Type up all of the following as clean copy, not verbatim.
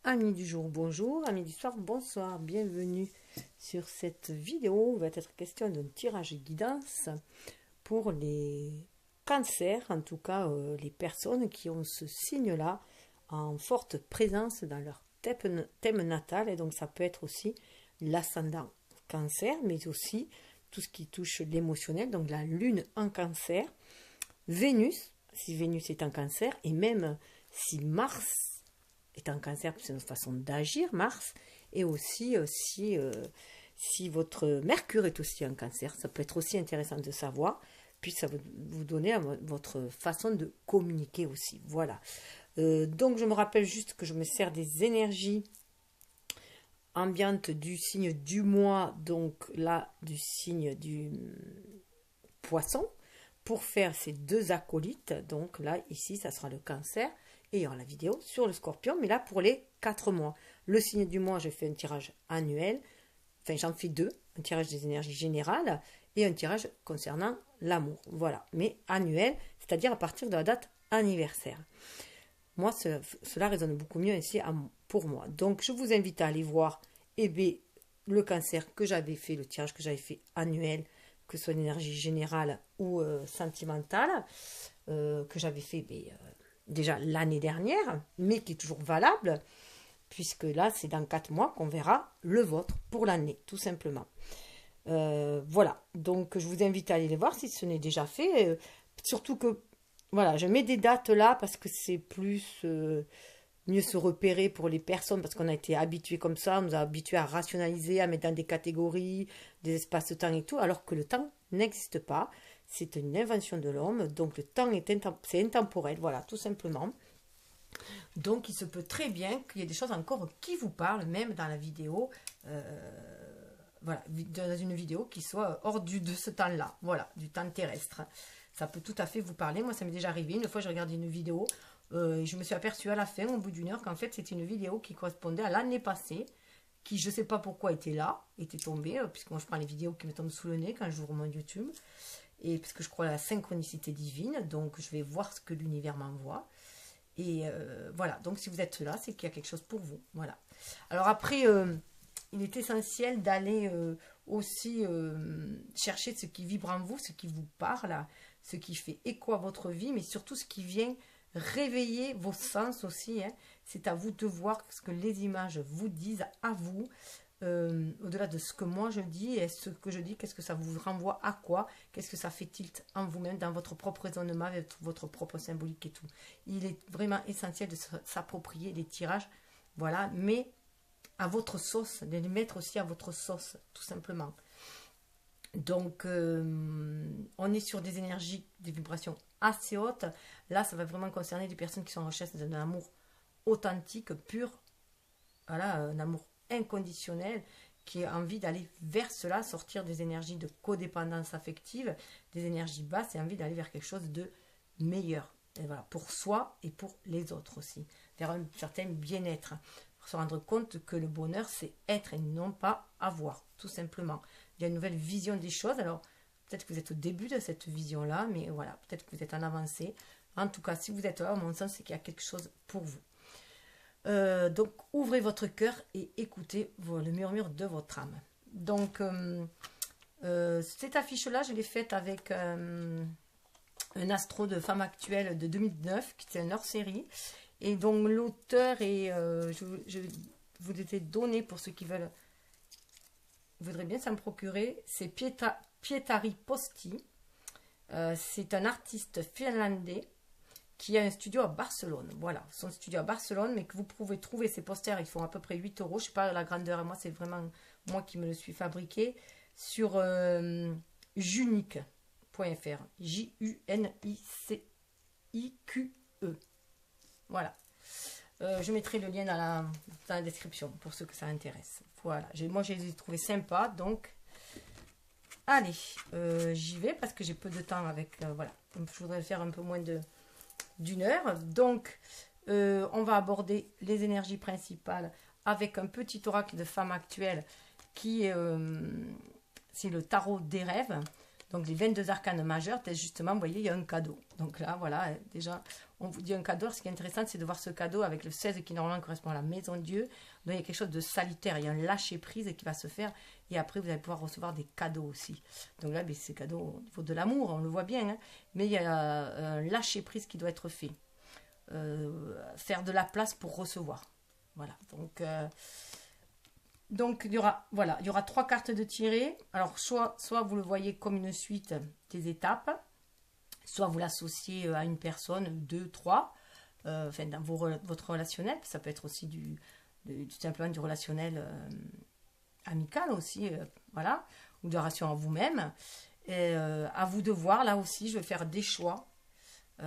Amis du jour, bonjour, amis du soir, bonsoir, bienvenue sur cette vidéo. Il va être question d'un tirage guidance pour les cancers, en tout cas les personnes qui ont ce signe-là en forte présence dans leur thème natal. Et donc ça peut être aussi l'ascendant cancer, mais aussi tout ce qui touche l'émotionnel, donc la lune en cancer, Vénus, si Vénus est en cancer, et même si Mars est en cancer, c'est une façon d'agir, Mars, et aussi si votre Mercure est aussi en cancer, ça peut être aussi intéressant de savoir, puis ça va vous donner votre façon de communiquer aussi. Voilà. Donc je me rappelle juste que je me sers des énergies ambiantes du signe du mois, donc là du signe du poisson, pour faire ces deux acolytes. Donc là, ici, ça sera le cancer. Et il y aura la vidéo sur le scorpion, mais là pour les 4 mois. Le signe du mois, je fais un tirage annuel. Enfin, j'en fais deux. Un tirage des énergies générales et un tirage concernant l'amour. Voilà. Mais annuel, c'est-à-dire à partir de la date anniversaire. Moi, cela résonne beaucoup mieux ici pour moi. Donc, je vous invite à aller voir le cancer que j'avais fait, le tirage que j'avais fait annuel, que ce soit une énergie générale ou sentimentale, que j'avais fait déjà l'année dernière, mais qui est toujours valable, puisque là, c'est dans 4 mois qu'on verra le vôtre pour l'année, tout simplement. Voilà, donc je vous invite à aller les voir si ce n'est déjà fait. Surtout que, voilà, je mets des dates là parce que c'est plus mieux se repérer pour les personnes, parce qu'on a été habitués comme ça, on nous a habitués à rationaliser, à mettre dans des catégories, des espaces-temps et tout, alors que le temps n'existe pas. C'est une invention de l'homme, donc le temps c'est intemporel, voilà, tout simplement. Donc il se peut très bien qu'il y ait des choses encore qui vous parlent, même dans la vidéo, voilà, dans une vidéo qui soit hors de ce temps-là, voilà, du temps terrestre. Ça peut tout à fait vous parler. Moi, ça m'est déjà arrivé. Une fois, j'ai regardé une vidéo et je me suis aperçue à la fin, au bout d'une heure, qu'en fait, c'était une vidéo qui correspondait à l'année passée, qui, je ne sais pas pourquoi, était là, était tombée, puisque moi, je prends les vidéos qui me tombent sous le nez quand j'ouvre mon YouTube. Et parce que je crois à la synchronicité divine, donc je vais voir ce que l'univers m'envoie. Et voilà, donc si vous êtes là, c'est qu'il y a quelque chose pour vous. Voilà. Alors après, il est essentiel d'aller aussi chercher ce qui vibre en vous, ce qui vous parle, ce qui fait écho à votre vie, mais surtout ce qui vient réveiller vos sens aussi. Hein. C'est à vous de voir ce que les images vous disent à vous. Au-delà de ce que moi je dis et ce que je dis, qu'est-ce que ça vous renvoie à quoi, qu'est-ce que ça fait tilt en vous-même, dans votre propre raisonnement, avec votre propre symbolique et tout. Il est vraiment essentiel de s'approprier les tirages, voilà, mais à votre sauce, de les mettre aussi à votre sauce, tout simplement. Donc, on est sur des énergies, des vibrations assez hautes. Là, ça va vraiment concerner les personnes qui sont en recherche d'un amour authentique, pur, voilà, un amour inconditionnel, qui a envie d'aller vers cela, sortir des énergies de codépendance affective, des énergies basses, et envie d'aller vers quelque chose de meilleur. Et voilà, pour soi et pour les autres aussi, vers un certain bien-être. Pour se rendre compte que le bonheur, c'est être et non pas avoir, tout simplement. Il y a une nouvelle vision des choses. Alors, peut-être que vous êtes au début de cette vision-là, mais voilà, peut-être que vous êtes en avancée. En tout cas, si vous êtes là, à mon sens, c'est qu'il y a quelque chose pour vous. Donc, ouvrez votre cœur et écoutez le murmure de votre âme. Donc, cette affiche-là, je l'ai faite avec un astro de femme actuelle de 2009, qui est un hors-série. Et donc, l'auteur est... je vous ai donné, pour ceux qui voudraient bien s'en procurer, c'est Pietari Posti. C'est un artiste finlandais qui a un studio à Barcelone. Voilà, son studio à Barcelone, mais que vous pouvez trouver ses posters, ils font à peu près 8 euros. Je ne sais pas la grandeur, et moi, c'est vraiment moi qui me le suis fabriqué, sur junique.fr. Junique. Voilà. Je mettrai le lien dans la description pour ceux que ça intéresse. Voilà, moi, je les ai trouvés sympas, donc allez, j'y vais parce que j'ai peu de temps avec... voilà, je voudrais faire un peu moins d'une heure. Donc, on va aborder les énergies principales avec un petit oracle de femme actuelle qui c'est le tarot des rêves. Donc, les 22 arcanes majeurs, justement, vous voyez, il y a un cadeau. Donc là, voilà, déjà, on vous dit un cadeau. Ce qui est intéressant, c'est de voir ce cadeau avec le 16 qui, normalement, correspond à la maison de Dieu. Donc, il y a quelque chose de salutaire. Il y a un lâcher-prise qui va se faire. Et après, vous allez pouvoir recevoir des cadeaux aussi. Donc là, c'est cadeau au niveau de l'amour, on le voit bien. Hein. Mais il y a un lâcher-prise qui doit être fait. Faire de la place pour recevoir. Voilà, donc il y aura, voilà, il y aura 3 cartes de tirée. Alors, soit vous le voyez comme une suite des étapes, soit vous l'associez à une personne, 2, 3, enfin, dans votre relationnel. Ça peut être aussi tout simplement du relationnel amical aussi, voilà, ou de relation à vous-même. Et à vous de voir, là aussi, je vais faire des choix.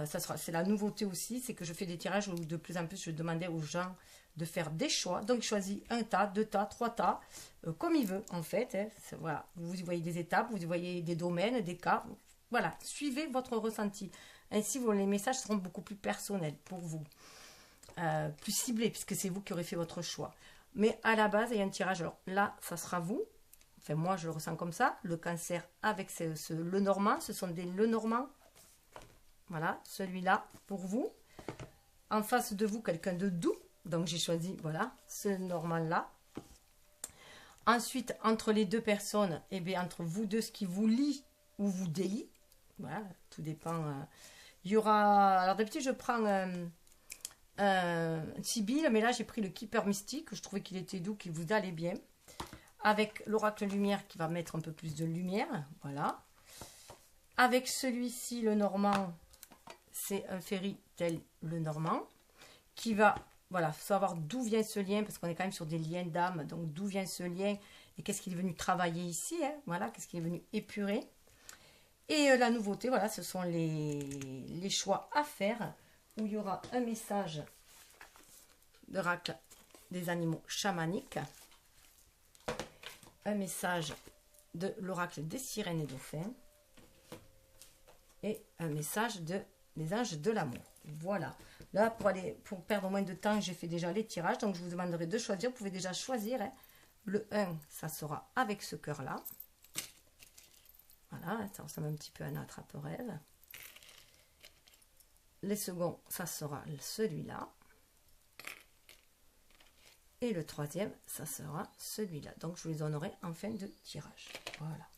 C'est la nouveauté aussi, c'est que je fais des tirages où de plus en plus je demandais aux gens de faire des choix. Donc, je choisis un tas, 2 tas, 3 tas, comme il veut, en fait. Hein. Voilà. Vous y voyez des étapes, vous y voyez des domaines, des cas. Voilà, suivez votre ressenti. Ainsi, les messages seront beaucoup plus personnels pour vous. Plus ciblés, puisque c'est vous qui aurez fait votre choix. Mais à la base, il y a un tirage. Alors là, ça sera vous. Enfin, moi, je le ressens comme ça. Le Cancer avec le Normand, ce sont des Lenormand. Voilà, celui-là pour vous. En face de vous, quelqu'un de doux. Donc, j'ai choisi, voilà, ce Normand-là. Ensuite, entre les deux personnes, eh bien, entre vous deux, ce qui vous lie ou vous délie. Voilà, tout dépend. Il y aura... Alors, d'habitude, je prends un Sibylle, mais là, j'ai pris le Keeper Mystique. Je trouvais qu'il était doux, qu'il vous allait bien. Avec l'Oracle Lumière qui va mettre un peu plus de lumière. Voilà. Avec celui-ci, le Normand, c'est un Fairy tel le Normand, qui va, voilà, savoir d'où vient ce lien, parce qu'on est quand même sur des liens d'âme, donc d'où vient ce lien, et qu'est-ce qu'il est venu travailler ici, hein, voilà, qu'est-ce qu'il est venu épurer. Et la nouveauté, voilà, ce sont les choix à faire, où il y aura un message d'oracle des animaux chamaniques, un message de l'oracle des sirènes et dauphins, et un message des anges de l'amour. Voilà. Là, pour perdre moins de temps, j'ai fait déjà les tirages. Donc, je vous demanderai de choisir. Vous pouvez déjà choisir. Hein. Le 1, ça sera avec ce cœur-là. Voilà. Ça ressemble un petit peu à un attrape-rêve. Les seconds, ça sera celui-là. Et le troisième, ça sera celui-là. Donc, je vous les donnerai en fin de tirage. Voilà.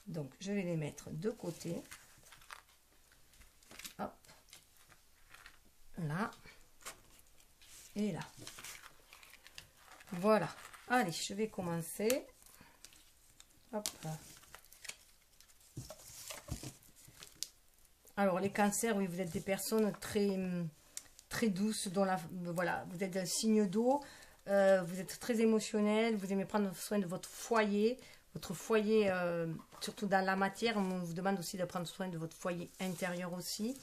Donc, je vais les mettre de côté. Hop. Là. Et là. Voilà. Allez, je vais commencer. Hop. Alors, les cancers, oui, vous êtes des personnes très douces, dont voilà, vous êtes un signe d'eau, vous êtes très émotionnel, vous aimez prendre soin de votre foyer, surtout dans la matière. On vous demande aussi de prendre soin de votre foyer intérieur aussi.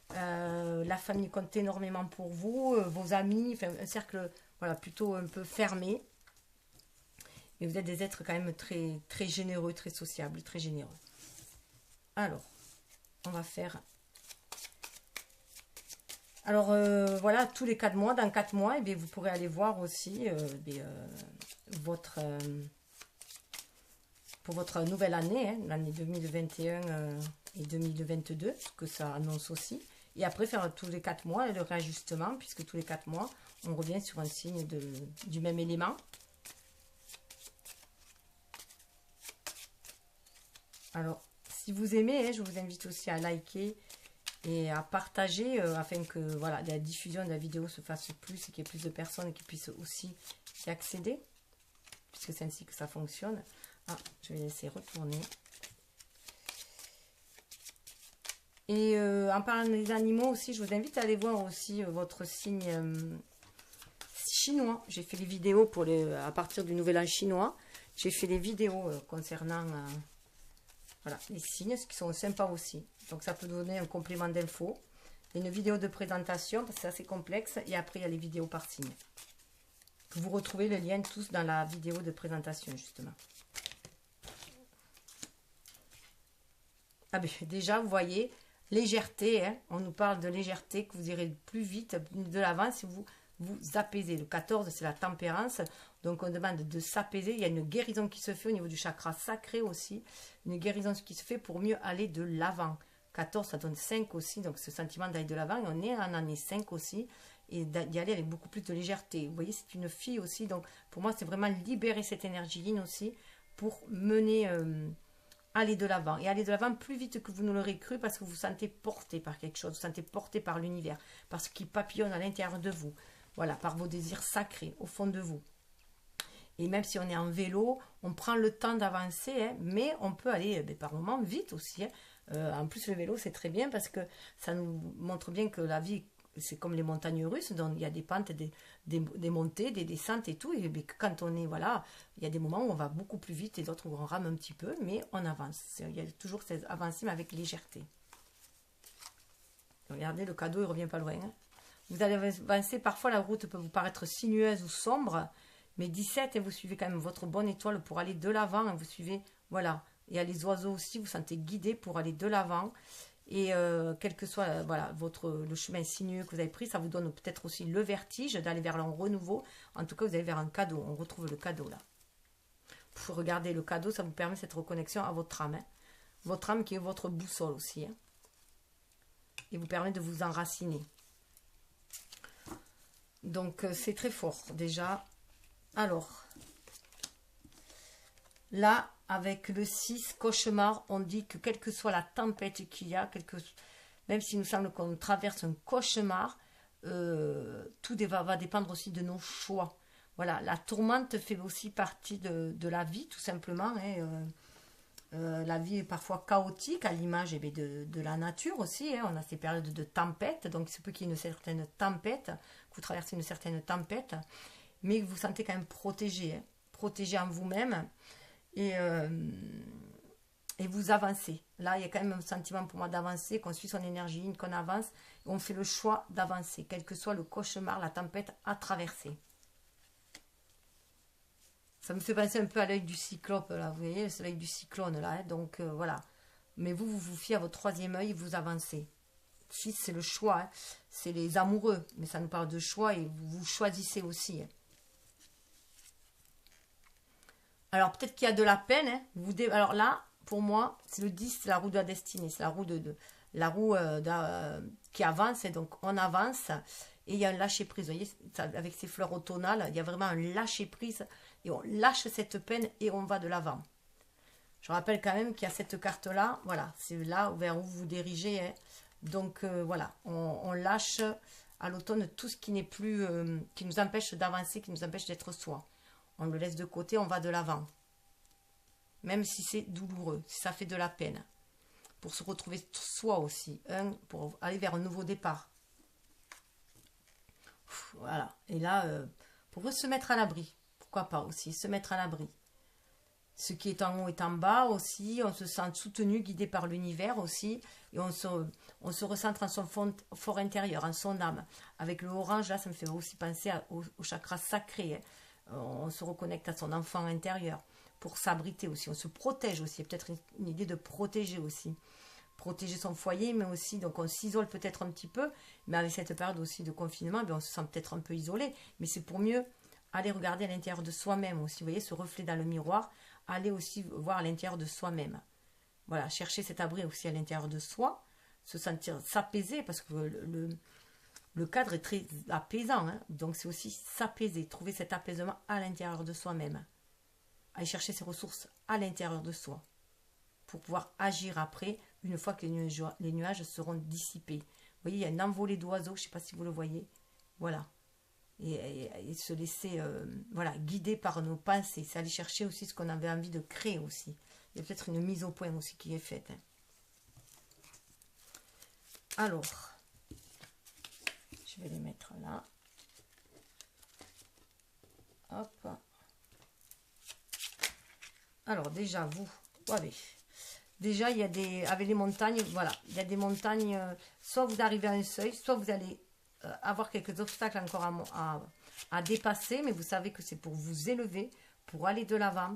La famille compte énormément pour vous, vos amis, enfin, un cercle, voilà, plutôt un peu fermé. Mais vous êtes des êtres quand même très, très généreux, très sociables, très généreux. Alors, on va faire... Alors, voilà, tous les 4 mois, dans 4 mois, eh bien, vous pourrez aller voir aussi pour votre nouvelle année, hein, l'année 2021 et 2022, ce que ça annonce aussi. Et après, faire tous les 4 mois le réajustement, puisque tous les 4 mois, on revient sur un signe du même élément. Alors, si vous aimez, hein, je vous invite aussi à liker et à partager afin que voilà, la diffusion de la vidéo se fasse plus et qu'il y ait plus de personnes qui puissent aussi y accéder, puisque c'est ainsi que ça fonctionne. Ah, je vais laisser retourner. Et en parlant des animaux aussi, je vous invite à aller voir aussi votre signe chinois. J'ai fait les vidéos à partir du nouvel an chinois. J'ai fait les vidéos concernant voilà, les signes, ce qui sont sympas aussi. Donc ça peut donner un complément d'infos. Une vidéo de présentation, parce que c'est assez complexe. Et après, il y a les vidéos par signe. Vous retrouvez le lien tous dans la vidéo de présentation, justement. Ah ben, déjà, vous voyez, légèreté. Hein, on nous parle de légèreté, que vous irez plus vite de l'avant si vous vous apaiser. Le 14, c'est la tempérance. Donc, on demande de s'apaiser. Il y a une guérison qui se fait au niveau du chakra sacré aussi. Une guérison qui se fait pour mieux aller de l'avant. 14, ça donne 5 aussi. Donc, ce sentiment d'aller de l'avant. Et on est en année 5 aussi. Et d'y aller avec beaucoup plus de légèreté. Vous voyez, c'est une fille aussi. Donc, pour moi, c'est vraiment libérer cette énergie yin aussi pour mener... aller de l'avant. Et aller de l'avant plus vite que vous ne l'aurez cru parce que vous vous sentez porté par quelque chose. Vous vous sentez porté par l'univers. Parce qu'il papillonne à l'intérieur de vous. Voilà, par vos désirs sacrés au fond de vous. Et même si on est en vélo, on prend le temps d'avancer, hein, mais on peut aller par moments vite aussi. Hein. En plus, le vélo, c'est très bien parce que ça nous montre bien que la vie, c'est comme les montagnes russes, donc il y a des pentes, des montées, des descentes et tout. Et quand on est, voilà, il y a des moments où on va beaucoup plus vite et d'autres où on rame un petit peu, mais on avance. Il y a toujours cette avancée, mais avec légèreté. Regardez, le cadeau, il revient pas loin. Hein. Vous allez avancer, parfois la route peut vous paraître sinueuse ou sombre, mais 17, et vous suivez quand même votre bonne étoile pour aller de l'avant. Vous suivez, voilà. Et il y a les oiseaux aussi, vous sentez guidé pour aller de l'avant. Et quel que soit voilà, le chemin sinueux que vous avez pris, ça vous donne peut-être aussi le vertige d'aller vers le renouveau. En tout cas, vous allez vers un cadeau. On retrouve le cadeau là. Pour regarder le cadeau, ça vous permet cette reconnexion à votre âme. Hein. Votre âme qui est votre boussole aussi. Hein. Et vous permet de vous enraciner. Donc, c'est très fort déjà. Alors, là, avec le 6, cauchemar, on dit que quelle que soit la tempête qu'il y a, même s'il nous semble qu'on traverse un cauchemar, tout va dépendre aussi de nos choix. Voilà, la tourmente fait aussi partie de la vie, tout simplement. Hein, la vie est parfois chaotique, à l'image de la nature aussi. Hein. On a ces périodes de tempête, donc il se peut qu'il y ait une certaine tempête, que vous traversez une certaine tempête, mais que vous vous sentez quand même protégé, hein, protégé en vous-même. Et vous avancez. Là, il y a quand même un sentiment pour moi d'avancer, qu'on suit son énergie, qu'on avance, et on fait le choix d'avancer, quel que soit le cauchemar, la tempête à traverser. Ça me fait penser un peu à l'œil du cyclope, là, vous voyez, c'est l'œil du cyclone, là, hein, donc voilà. Mais vous fiez à votre troisième œil et vous avancez. 6, c'est le choix, hein. C'est les amoureux, mais ça nous parle de choix et vous choisissez aussi. Hein. Alors, peut-être qu'il y a de la peine. Hein. Alors là, pour moi, c'est le 10, c'est la roue de la destinée. C'est la roue, qui avance. Et donc, on avance. Et il y a un lâcher-prise. Vous voyez, avec ces fleurs automnales, il y a vraiment un lâcher-prise. Et on lâche cette peine et on va de l'avant. Je rappelle quand même qu'il y a cette carte-là. Voilà, c'est là vers où vous dirigez. Hein. Donc, voilà, on lâche à l'automne tout ce qui n'est plus... qui nous empêche d'avancer, qui nous empêche d'être soi. On le laisse de côté, on va de l'avant. Même si c'est douloureux, si ça fait de la peine. Pour se retrouver soi aussi. Pour aller vers un nouveau départ. Voilà. Et là, pour se mettre à l'abri. Pourquoi pas aussi, se mettre à l'abri. Ce qui est en haut est en bas aussi. On se sent soutenu, guidé par l'univers aussi. Et on se recentre en son fort intérieur, en son âme. Avec le orange, là, ça me fait aussi penser au chakra sacré. Hein. On se reconnecte à son enfant intérieur pour s'abriter aussi. On se protège aussi. Il y a peut-être une idée de protéger aussi. Protéger son foyer, mais aussi, donc on s'isole peut-être un petit peu, mais avec cette période aussi de confinement, on se sent peut-être un peu isolé, mais c'est pour mieux aller regarder à l'intérieur de soi-même aussi. Vous voyez, ce reflet dans le miroir, aller aussi voir à l'intérieur de soi-même. Voilà, chercher cet abri aussi à l'intérieur de soi, se sentir, s'apaiser, parce que le cadre est très apaisant, hein. Donc c'est aussi s'apaiser, trouver cet apaisement à l'intérieur de soi-même. Aller chercher ses ressources à l'intérieur de soi pour pouvoir agir après, une fois que les nuages seront dissipés. Vous voyez, il y a une envolée d'oiseaux, je ne sais pas si vous le voyez. Voilà. Et se laisser voilà, guider par nos pensées. C'est aller chercher aussi ce qu'on avait envie de créer aussi. Il y a peut-être une mise au point aussi qui est faite. Hein. Alors... je vais les mettre là. Hop. Alors déjà, vous avez. Déjà, il y a des... avec les montagnes, voilà. Il y a des montagnes, soit vous arrivez à un seuil, soit vous allez avoir quelques obstacles encore à dépasser. Mais vous savez que c'est pour vous élever, pour aller de l'avant.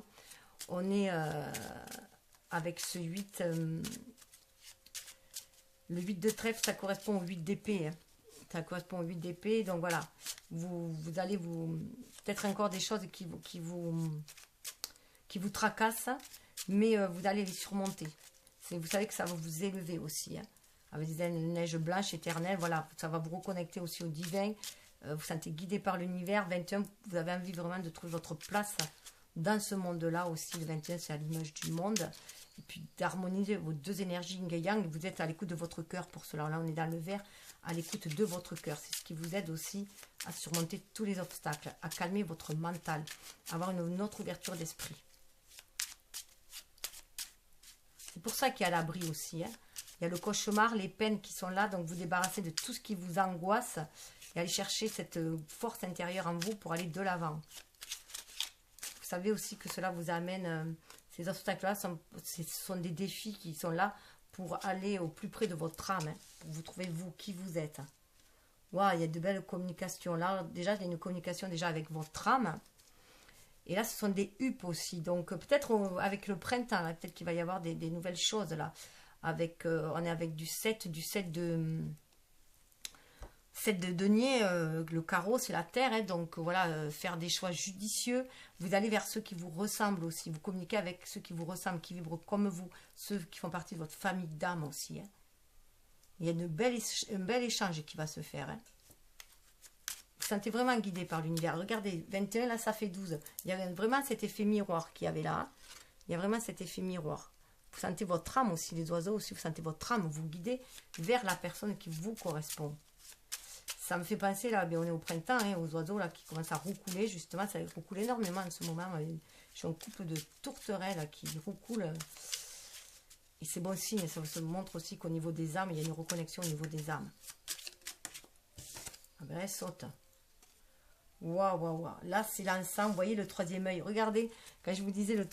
On est avec ce 8... le 8 de trèfle, ça correspond au 8 d'épée, hein. ça correspond au 8 d'épée. Donc voilà, vous allez peut-être encore des choses qui vous tracassent, mais vous allez les surmonter. Vous savez que ça va vous élever aussi, hein, avec des neiges blanches éternelles. Voilà, ça va vous reconnecter aussi au divin. Vous sentez guidé par l'univers. 21, vous avez envie vraiment de trouver votre place dans ce monde-là aussi. Le 21, c'est à l'image du monde. Et puis d'harmoniser vos deux énergies yin et yang. Vous êtes à l'écoute de votre cœur pour cela. Là, on est dans le vert, à l'écoute de votre cœur. C'est ce qui vous aide aussi à surmonter tous les obstacles, à calmer votre mental, à avoir une autre ouverture d'esprit. C'est pour ça qu'il y a l'abri aussi, hein. Il y a le cauchemar, les peines qui sont là. Donc, vous débarrassez de tout ce qui vous angoisse et aller chercher cette force intérieure en vous pour aller de l'avant. Vous savez aussi que cela vous amène... ces obstacles-là, ce sont des défis qui sont là pour aller au plus près de votre âme, hein, pour vous trouver vous, qui vous êtes. Waouh, il y a de belles communications. Là, déjà, il y a une communication déjà avec votre âme. Et là, ce sont des huppes aussi. Donc, peut-être avec le printemps, peut-être qu'il va y avoir des nouvelles choses, là. Avec, on est avec du 7 de denier, le carreau, c'est la terre. Hein, donc, voilà, faire des choix judicieux. Vous allez vers ceux qui vous ressemblent aussi. Vous communiquez avec ceux qui vous ressemblent, qui vibrent comme vous. Ceux qui font partie de votre famille d'âme aussi. Hein. Il y a un bel échange qui va se faire. Hein. Vous sentez vraiment guidé par l'univers. Regardez, 21, là, ça fait 12. Il y avait vraiment cet effet miroir qu'il y avait là. Hein. Il y a vraiment cet effet miroir. Vous sentez votre âme aussi, les oiseaux aussi, vous sentez votre âme vous guider vers la personne qui vous correspond. Ça me fait penser, là, on est au printemps, hein, aux oiseaux là, qui commencent à roucouler, justement, ça roucoule énormément en ce moment. J'ai un couple de tourterelles là, qui roucoulent. Et c'est bon signe, ça se montre aussi qu'au niveau des âmes, il y a une reconnexion au niveau des âmes. Ah ben, elle saute. Waouh, waouh, waouh. Là, c'est l'encens. Vous voyez le troisième œil. Regardez, quand je vous disais le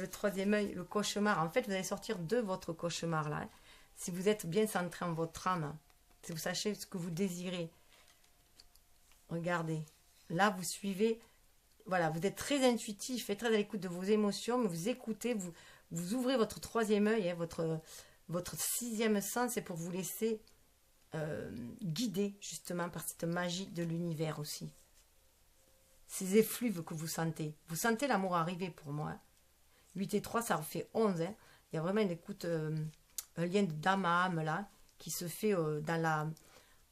troisième œil, le cauchemar. En fait, vous allez sortir de votre cauchemar, là. Hein. Si vous êtes bien centré en votre âme, si vous sachez ce que vous désirez. Regardez. Là, vous suivez. Voilà, vous êtes très intuitif et très à l'écoute de vos émotions, mais vous écoutez, vous ouvrez votre troisième œil, hein, votre sixième sens, c'est pour vous laisser guider, justement, par cette magie de l'univers aussi. Ces effluves que vous sentez. Vous sentez l'amour arriver pour moi. Hein. 8 et 3, ça fait 11. Hein. Il y a vraiment une écoute, un lien d'âme à âme là, qui se fait dans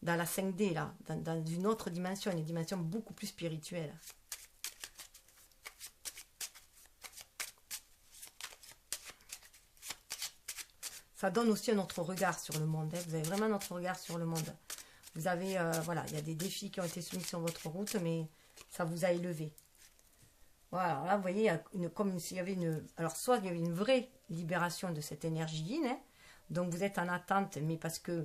la 5D, là, dans une autre dimension, une dimension beaucoup plus spirituelle. Ça donne aussi un autre regard sur le monde. Hein. Vous avez vraiment un autre regard sur le monde. Vous avez, voilà, il y a des défis qui ont été soumis sur votre route, mais ça vous a élevé. Voilà, là, vous voyez, comme s'il y avait une... Alors, soit il y avait une vraie libération de cette énergie yin, hein, donc vous êtes en attente, mais parce que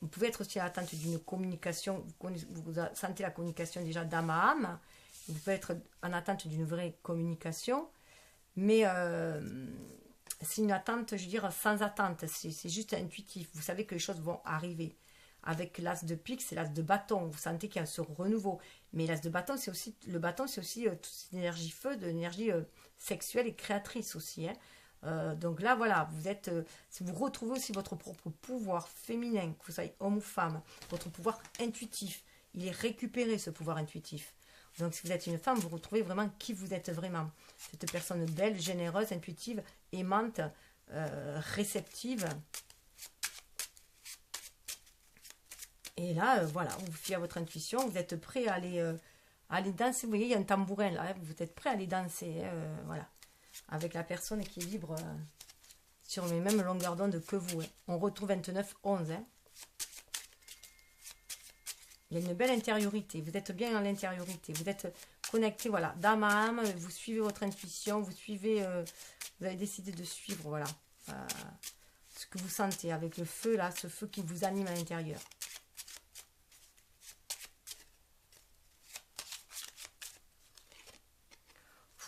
vous pouvez être aussi en attente d'une communication, vous sentez la communication déjà d'âme à âme, vous pouvez être en attente d'une vraie communication, mais c'est une attente, je veux dire, sans attente, c'est juste intuitif, vous savez que les choses vont arriver. Avec l'as de pique, c'est l'as de bâton. Vous sentez qu'il y a ce renouveau. Mais l'as de bâton, c'est aussi toute cette énergie feu, de l'énergie sexuelle et créatrice aussi. Hein. Donc là, voilà, si vous retrouvez aussi votre propre pouvoir féminin, que vous soyez homme ou femme, votre pouvoir intuitif, il est récupéré ce pouvoir intuitif. Donc si vous êtes une femme, vous retrouvez vraiment qui vous êtes vraiment. Cette personne belle, généreuse, intuitive, aimante, réceptive. Et là, voilà, vous vous fiez à votre intuition, vous êtes prêt à aller danser. Vous voyez, il y a un tambourin là, hein, vous êtes prêt à aller danser, voilà, avec la personne qui vibre sur les mêmes longueurs d'onde que vous. Hein. On retrouve 29, 11. Hein. Il y a une belle intériorité, vous êtes bien dans l'intériorité, vous êtes connecté, voilà, d'âme à âme, vous suivez votre intuition, vous avez décidé de suivre, voilà, ce que vous sentez avec le feu là, ce feu qui vous anime à l'intérieur.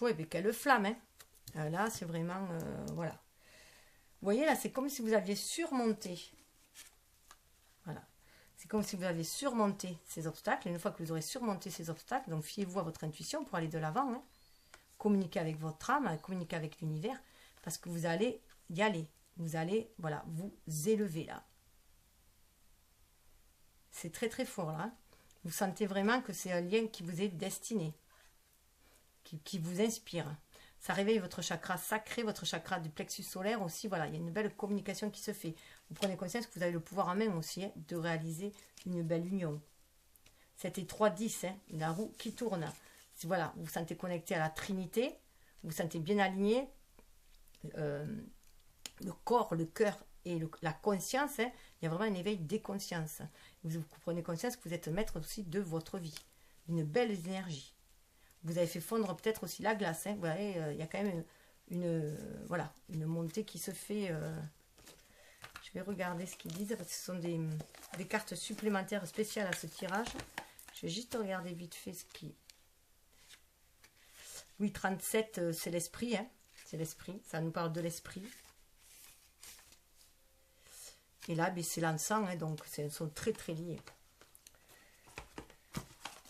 Et puis quelle flamme, hein. Là, c'est vraiment, voilà. Vous voyez, là, c'est comme si vous aviez surmonté. Voilà. C'est comme si vous aviez surmonté ces obstacles. Et une fois que vous aurez surmonté ces obstacles, donc fiez-vous à votre intuition pour aller de l'avant. Hein. Communiquez avec votre âme, communiquez avec l'univers, parce que vous allez y aller. Vous allez, voilà, vous élever là. C'est très très fort là. Vous sentez vraiment que c'est un lien qui vous est destiné, qui vous inspire. Ça réveille votre chakra sacré, votre chakra du plexus solaire aussi. Voilà, il y a une belle communication qui se fait. Vous prenez conscience que vous avez le pouvoir en main aussi de réaliser une belle union. C'était 3-10, la roue qui tourne. Voilà, vous vous sentez connecté à la Trinité, vous vous sentez bien aligné. Le corps, le cœur et la conscience, il y a vraiment un éveil des consciences. Vous prenez conscience que vous êtes maître aussi de votre vie. Une belle énergie. Vous avez fait fondre peut-être aussi la glace. Vous voyez, il y a quand même voilà, une montée qui se fait. Je vais regarder ce qu'ils disent parce que ce sont des cartes supplémentaires spéciales à ce tirage. Je vais juste regarder vite fait ce qui... Oui, 37, c'est l'esprit. C'est l'esprit. Ça nous parle de l'esprit. Et là, c'est l'encens. Donc, ils sont très, très liés.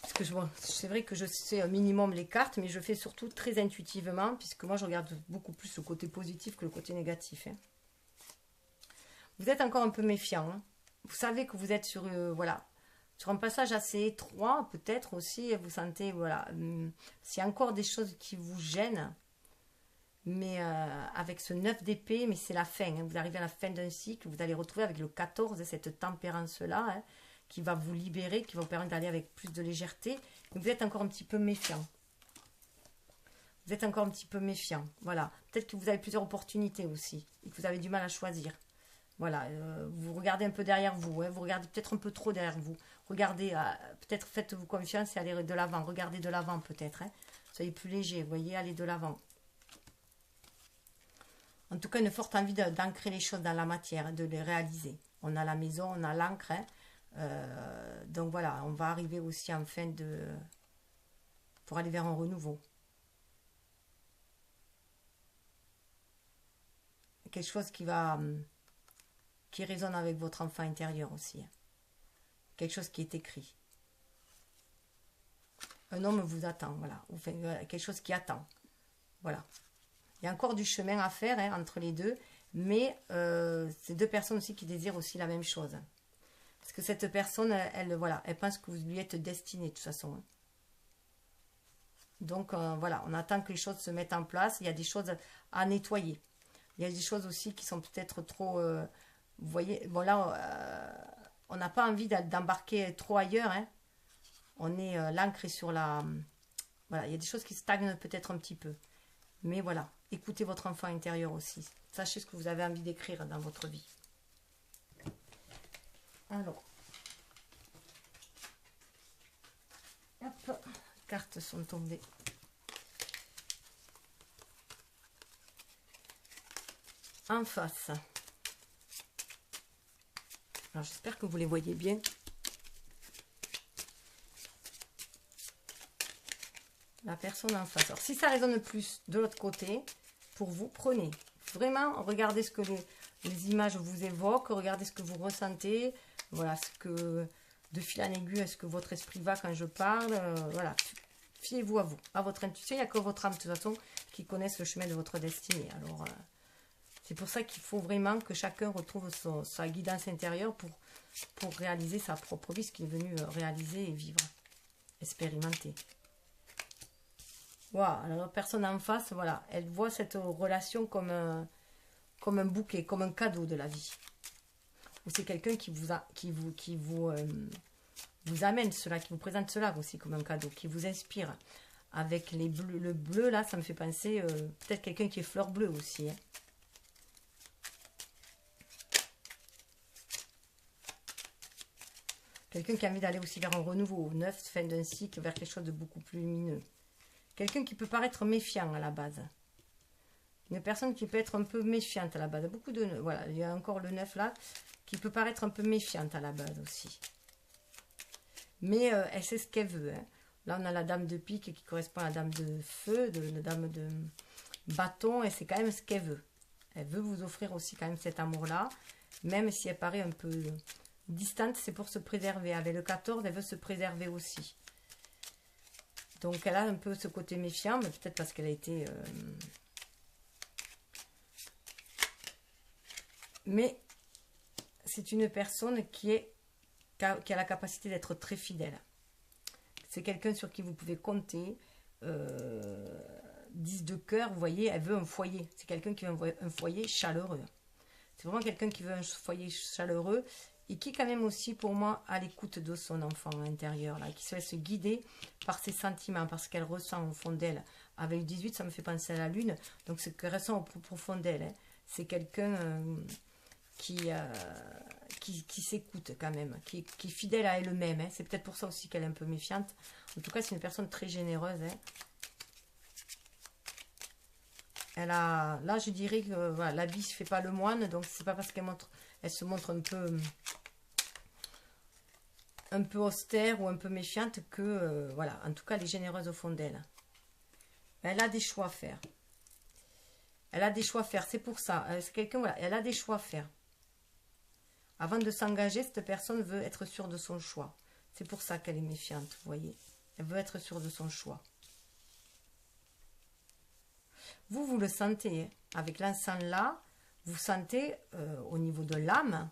Parce que c'est vrai que je sais un minimum les cartes, mais je fais surtout très intuitivement, puisque moi, je regarde beaucoup plus le côté positif que le côté négatif. Vous êtes encore un peu méfiant. Vous savez que vous êtes sur... voilà. Sur un passage assez étroit, peut-être aussi, vous sentez, voilà, s'il y a encore des choses qui vous gênent, mais avec ce 9 d'épée, mais c'est la fin, vous arrivez à la fin d'un cycle, vous allez retrouver avec le 14, cette tempérance-là, qui va vous libérer, qui va vous permettre d'aller avec plus de légèreté, mais vous êtes encore un petit peu méfiant. Vous êtes encore un petit peu méfiant, voilà. Peut-être que vous avez plusieurs opportunités aussi, et que vous avez du mal à choisir. Voilà, vous regardez un peu derrière vous, vous regardez peut-être un peu trop derrière vous. Regardez, peut-être faites-vous confiance et allez de l'avant. Regardez de l'avant peut-être. Soyez plus léger, vous voyez, allez de l'avant. En tout cas, une forte envie d'ancrer les choses dans la matière, de les réaliser. On a la maison, on a l'encre. Donc voilà, on va arriver aussi en fin de... pour aller vers un renouveau. Quelque chose qui va... qui résonne avec votre enfant intérieur aussi. Quelque chose qui est écrit. Un homme vous attend, voilà. Ou quelque chose qui attend. Voilà. Il y a encore du chemin à faire entre les deux, mais c'est deux personnes aussi qui désirent aussi la même chose. Parce que cette personne, elle pense que vous lui êtes destiné de toute façon. Donc voilà, on attend que les choses se mettent en place. Il y a des choses à nettoyer. Il y a des choses aussi qui sont peut-être trop... vous voyez, bon là, on n'a pas envie d'embarquer trop ailleurs. On est l'ancré sur la... Voilà, il y a des choses qui stagnent peut-être un petit peu. Mais voilà, écoutez votre enfant intérieur aussi. Sachez ce que vous avez envie d'écrire dans votre vie. Alors. Hop, les cartes sont tombées. En face. Alors j'espère que vous les voyez bien. La personne en face. Alors si ça résonne plus de l'autre côté, pour vous, prenez. Vraiment, regardez ce que les images vous évoquent, regardez ce que vous ressentez. Voilà, ce que de fil en aiguille, est-ce que votre esprit va quand je parle. Voilà, fiez-vous à vous, à votre intuition. Il n'y a que votre âme, de toute façon, qui connaisse le chemin de votre destinée. Alors, c'est pour ça qu'il faut vraiment que chacun retrouve sa guidance intérieure pour réaliser sa propre vie, ce qu'il est venu réaliser et vivre, expérimenter. Voilà, alors la personne en face, voilà, elle voit cette relation comme un bouquet, comme un cadeau de la vie. Ou c'est quelqu'un qui vous amène cela, qui vous présente cela aussi comme un cadeau, qui vous inspire. Avec le bleu, là, ça me fait penser peut-être quelqu'un qui est fleur bleue aussi. Quelqu'un qui a envie d'aller aussi vers un renouveau, neuf, fin d'un cycle, vers quelque chose de beaucoup plus lumineux. Quelqu'un qui peut paraître méfiant à la base. Une personne qui peut être un peu méfiante à la base. Beaucoup de... Voilà, il y a encore le 9 là, qui peut paraître un peu méfiante à la base aussi. Mais elle sait ce qu'elle veut. Là, on a la dame de pique qui correspond à la dame de feu, la dame de bâton, et c'est quand même ce qu'elle veut. Elle veut vous offrir aussi quand même cet amour-là, même si elle paraît un peu distante, c'est pour se préserver. Avec le 14, elle veut se préserver aussi. Donc, elle a un peu ce côté méfiant, mais peut-être parce qu'elle a été... Mais c'est une personne qui est qui a la capacité d'être très fidèle. C'est quelqu'un sur qui vous pouvez compter. 10 de cœur, vous voyez, elle veut un foyer. C'est quelqu'un qui veut un foyer chaleureux. C'est vraiment quelqu'un qui veut un foyer chaleureux et qui quand même aussi pour moi à l'écoute de son enfant intérieur, là, qui se laisse guider par ses sentiments, parce qu'elle ressent au fond d'elle. Avec le 18, ça me fait penser à la lune, donc ce qu'elle ressent au plus profond d'elle, hein, c'est quelqu'un qui s'écoute quand même, qui est fidèle à elle-même. Hein. C'est peut-être pour ça aussi qu'elle est un peu méfiante. En tout cas, c'est une personne très généreuse. Hein. Là, je dirais que voilà, l'habit ne fait pas le moine, donc c'est pas parce elle se montre un peu austère ou un peu méfiante que, voilà, en tout cas, elle est généreuse au fond d'elle. Elle a des choix à faire. Elle a des choix à faire, c'est pour ça. C'est quelqu'un, voilà, elle a des choix à faire. Avant de s'engager, cette personne veut être sûre de son choix. C'est pour ça qu'elle est méfiante, vous voyez. Elle veut être sûre de son choix. Vous le sentez, hein. Avec l'encens là, vous sentez au niveau de l'âme,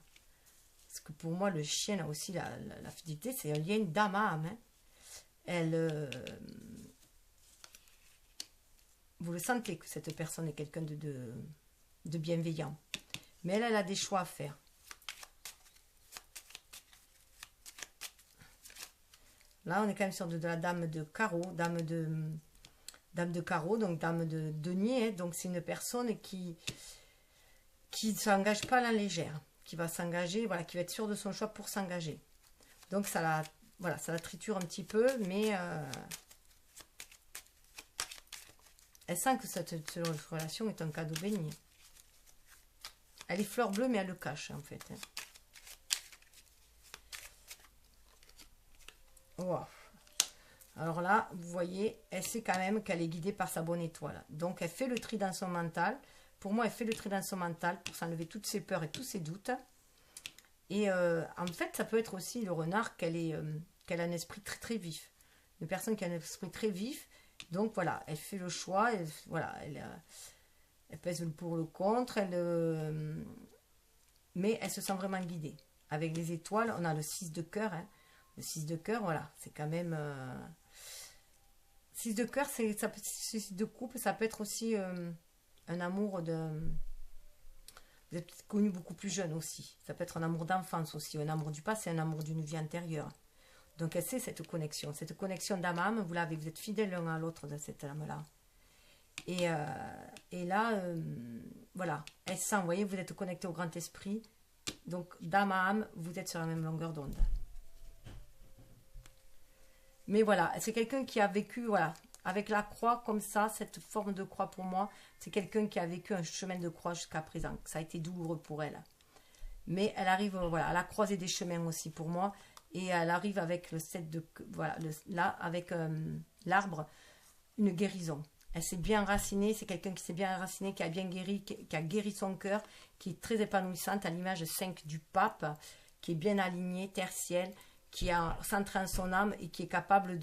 parce que pour moi, le chien a aussi la fidélité, c'est un lien d'âme à âme. Hein. Vous le sentez que cette personne est quelqu'un de bienveillant. Mais elle a des choix à faire. Là, on est quand même sur de la dame de carreau, dame de carreau, donc dame de denier. Hein. Donc, c'est une personne qui ne s'engage pas à la légère, qui va s'engager, voilà, qui va être sûre de son choix pour s'engager. Donc, ça la triture un petit peu, mais elle sent que cette relation est un cadeau béni. Elle est fleur bleue, mais elle le cache, en fait. Hein. Wow. Alors là, vous voyez, elle sait quand même qu'elle est guidée par sa bonne étoile. Donc, elle fait le tri dans son mental. Pour moi, elle fait le tri dans son mental pour s'enlever toutes ses peurs et tous ses doutes. Et en fait, ça peut être aussi le renard qu'elle a un esprit très très vif. Une personne qui a un esprit très vif. Donc voilà, elle fait le choix. Elle pèse le pour le contre. Mais elle se sent vraiment guidée. Avec les étoiles, on a le 6 de cœur. Hein. Le 6 de cœur, voilà, c'est quand même... 6 de cœur, 6 de couple, ça peut être aussi un amour de... Vous êtes connu beaucoup plus jeune aussi. Ça peut être un amour d'enfance aussi. Un amour du passé, un amour d'une vie antérieure. Donc, elle sait cette connexion. Cette connexion d'âme-âme, vous l'avez. Vous êtes fidèles l'un à l'autre de cette âme-là. Et là, voilà. Elle sent, vous voyez, vous êtes connecté au grand esprit. Donc, d'âme à âme, vous êtes sur la même longueur d'onde. Mais voilà, c'est quelqu'un qui a vécu, voilà, avec la croix comme ça, cette forme de croix pour moi, c'est quelqu'un qui a vécu un chemin de croix jusqu'à présent. Ça a été douloureux pour elle. Mais elle arrive, voilà, à la croisée des chemins aussi pour moi. Et elle arrive avec le 7 de, voilà, là, avec l'arbre, une guérison. Elle s'est bien enracinée, c'est quelqu'un qui s'est bien enraciné, qui a bien guéri, qui a guéri son cœur, qui est très épanouissante à l'image 5 du pape, qui est bien aligné, terre-ciel, qui a centré en son âme et qui est capable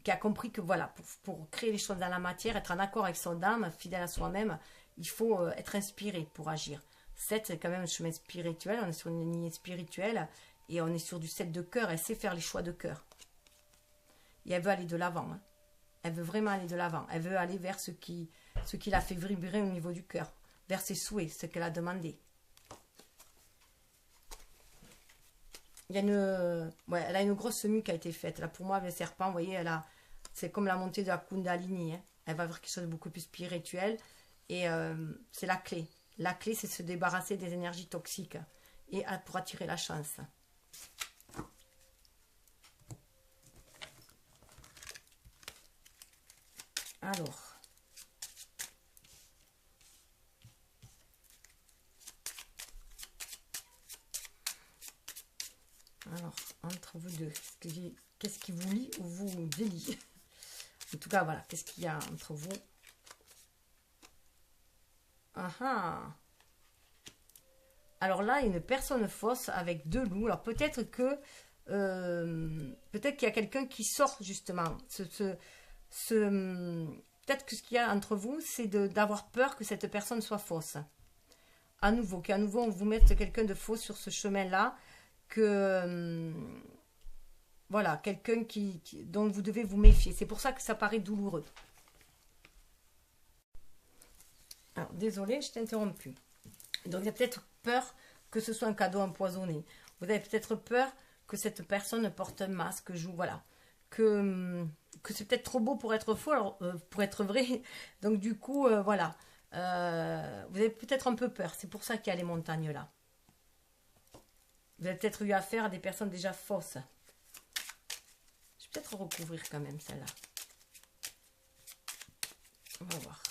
qui a compris que voilà, pour créer les choses dans la matière, être en accord avec son âme, fidèle à soi-même, il faut être inspiré pour agir. 7, c'est quand même un chemin spirituel, on est sur une lignée spirituelle et on est sur du 7 de cœur, elle sait faire les choix de cœur. Et elle veut aller de l'avant. Hein. Elle veut vraiment aller de l'avant. Elle veut aller vers ce qui l'a fait vibrer au niveau du cœur, vers ses souhaits, ce qu'elle a demandé. Il y a elle a une grosse mue qui a été faite. Là, pour moi, avec le serpent, vous voyez, c'est comme la montée de la Kundalini. Hein. Elle va vers quelque chose de beaucoup plus spirituel. Et c'est la clé. La clé, c'est se débarrasser des énergies toxiques et pour attirer la chance. Alors, entre vous deux, qu'est-ce qui vous lie ou vous délie? En tout cas, voilà, qu'est-ce qu'il y a entre vous? Alors là, il y a une personne fausse avec 2 loups. Alors peut-être que peut-être qu'il y a quelqu'un qui sort justement. Peut-être que ce qu'il y a entre vous, c'est d'avoir peur que cette personne soit fausse. À nouveau, qu'à nouveau on vous mette quelqu'un de faux sur ce chemin-là que voilà, quelqu'un dont vous devez vous méfier. C'est pour ça que ça paraît douloureux. Alors, désolé, je t'ai interrompu. Donc, vous avez peut-être peur que ce soit un cadeau empoisonné. Vous avez peut-être peur que cette personne porte un masque, joue, voilà. Que c'est peut-être trop beau pour être faux, alors, pour être vrai. Donc, du coup, voilà. Vous avez peut-être un peu peur. C'est pour ça qu'il y a les montagnes là. Vous avez peut-être eu affaire à des personnes déjà fausses. Je vais peut-être recouvrir quand même celle-là. On va voir.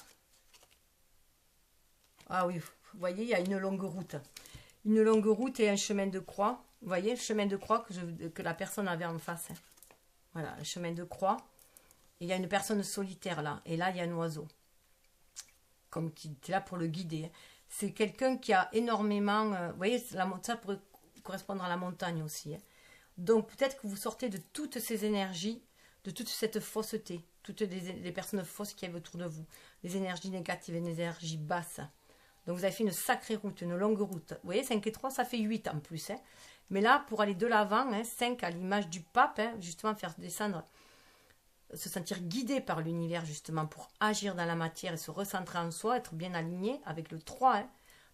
Ah oui, vous voyez, il y a une longue route. Une longue route et un chemin de croix. Vous voyez, le chemin de croix que la personne avait en face. Voilà, le chemin de croix. Et il y a une personne solitaire là. Et là, il y a un oiseau. Comme qui est là pour le guider. C'est quelqu'un qui a énormément... vous voyez, ça pourrait correspondre à la montagne aussi. Donc, peut-être que vous sortez de toutes ces énergies, de toute cette fausseté. Toutes les personnes fausses qui avaient autour de vous. Les énergies négatives et les énergies basses. Donc, vous avez fait une sacrée route, une longue route. Vous voyez, 5 et 3, ça fait 8 en plus. Mais là, pour aller de l'avant, 5 à l'image du pape, justement, faire descendre, se sentir guidé par l'univers, justement, pour agir dans la matière et se recentrer en soi, être bien aligné avec le 3.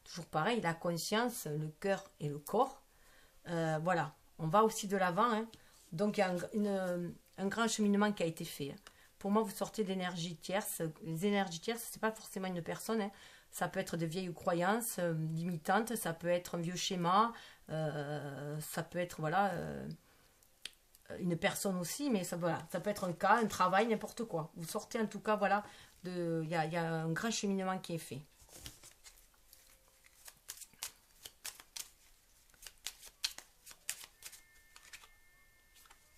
Toujours pareil, la conscience, le cœur et le corps. Voilà, on va aussi de l'avant. Donc, il y a un grand cheminement qui a été fait. Pour moi, vous sortez d'énergie tierce. Les énergies tierces, ce n'est pas forcément une personne. Ça peut être de vieilles croyances limitantes, ça peut être un vieux schéma, ça peut être voilà une personne aussi, mais ça, voilà, ça peut être un cas, un travail, n'importe quoi. Vous sortez en tout cas, voilà, il y a un grand cheminement qui est fait.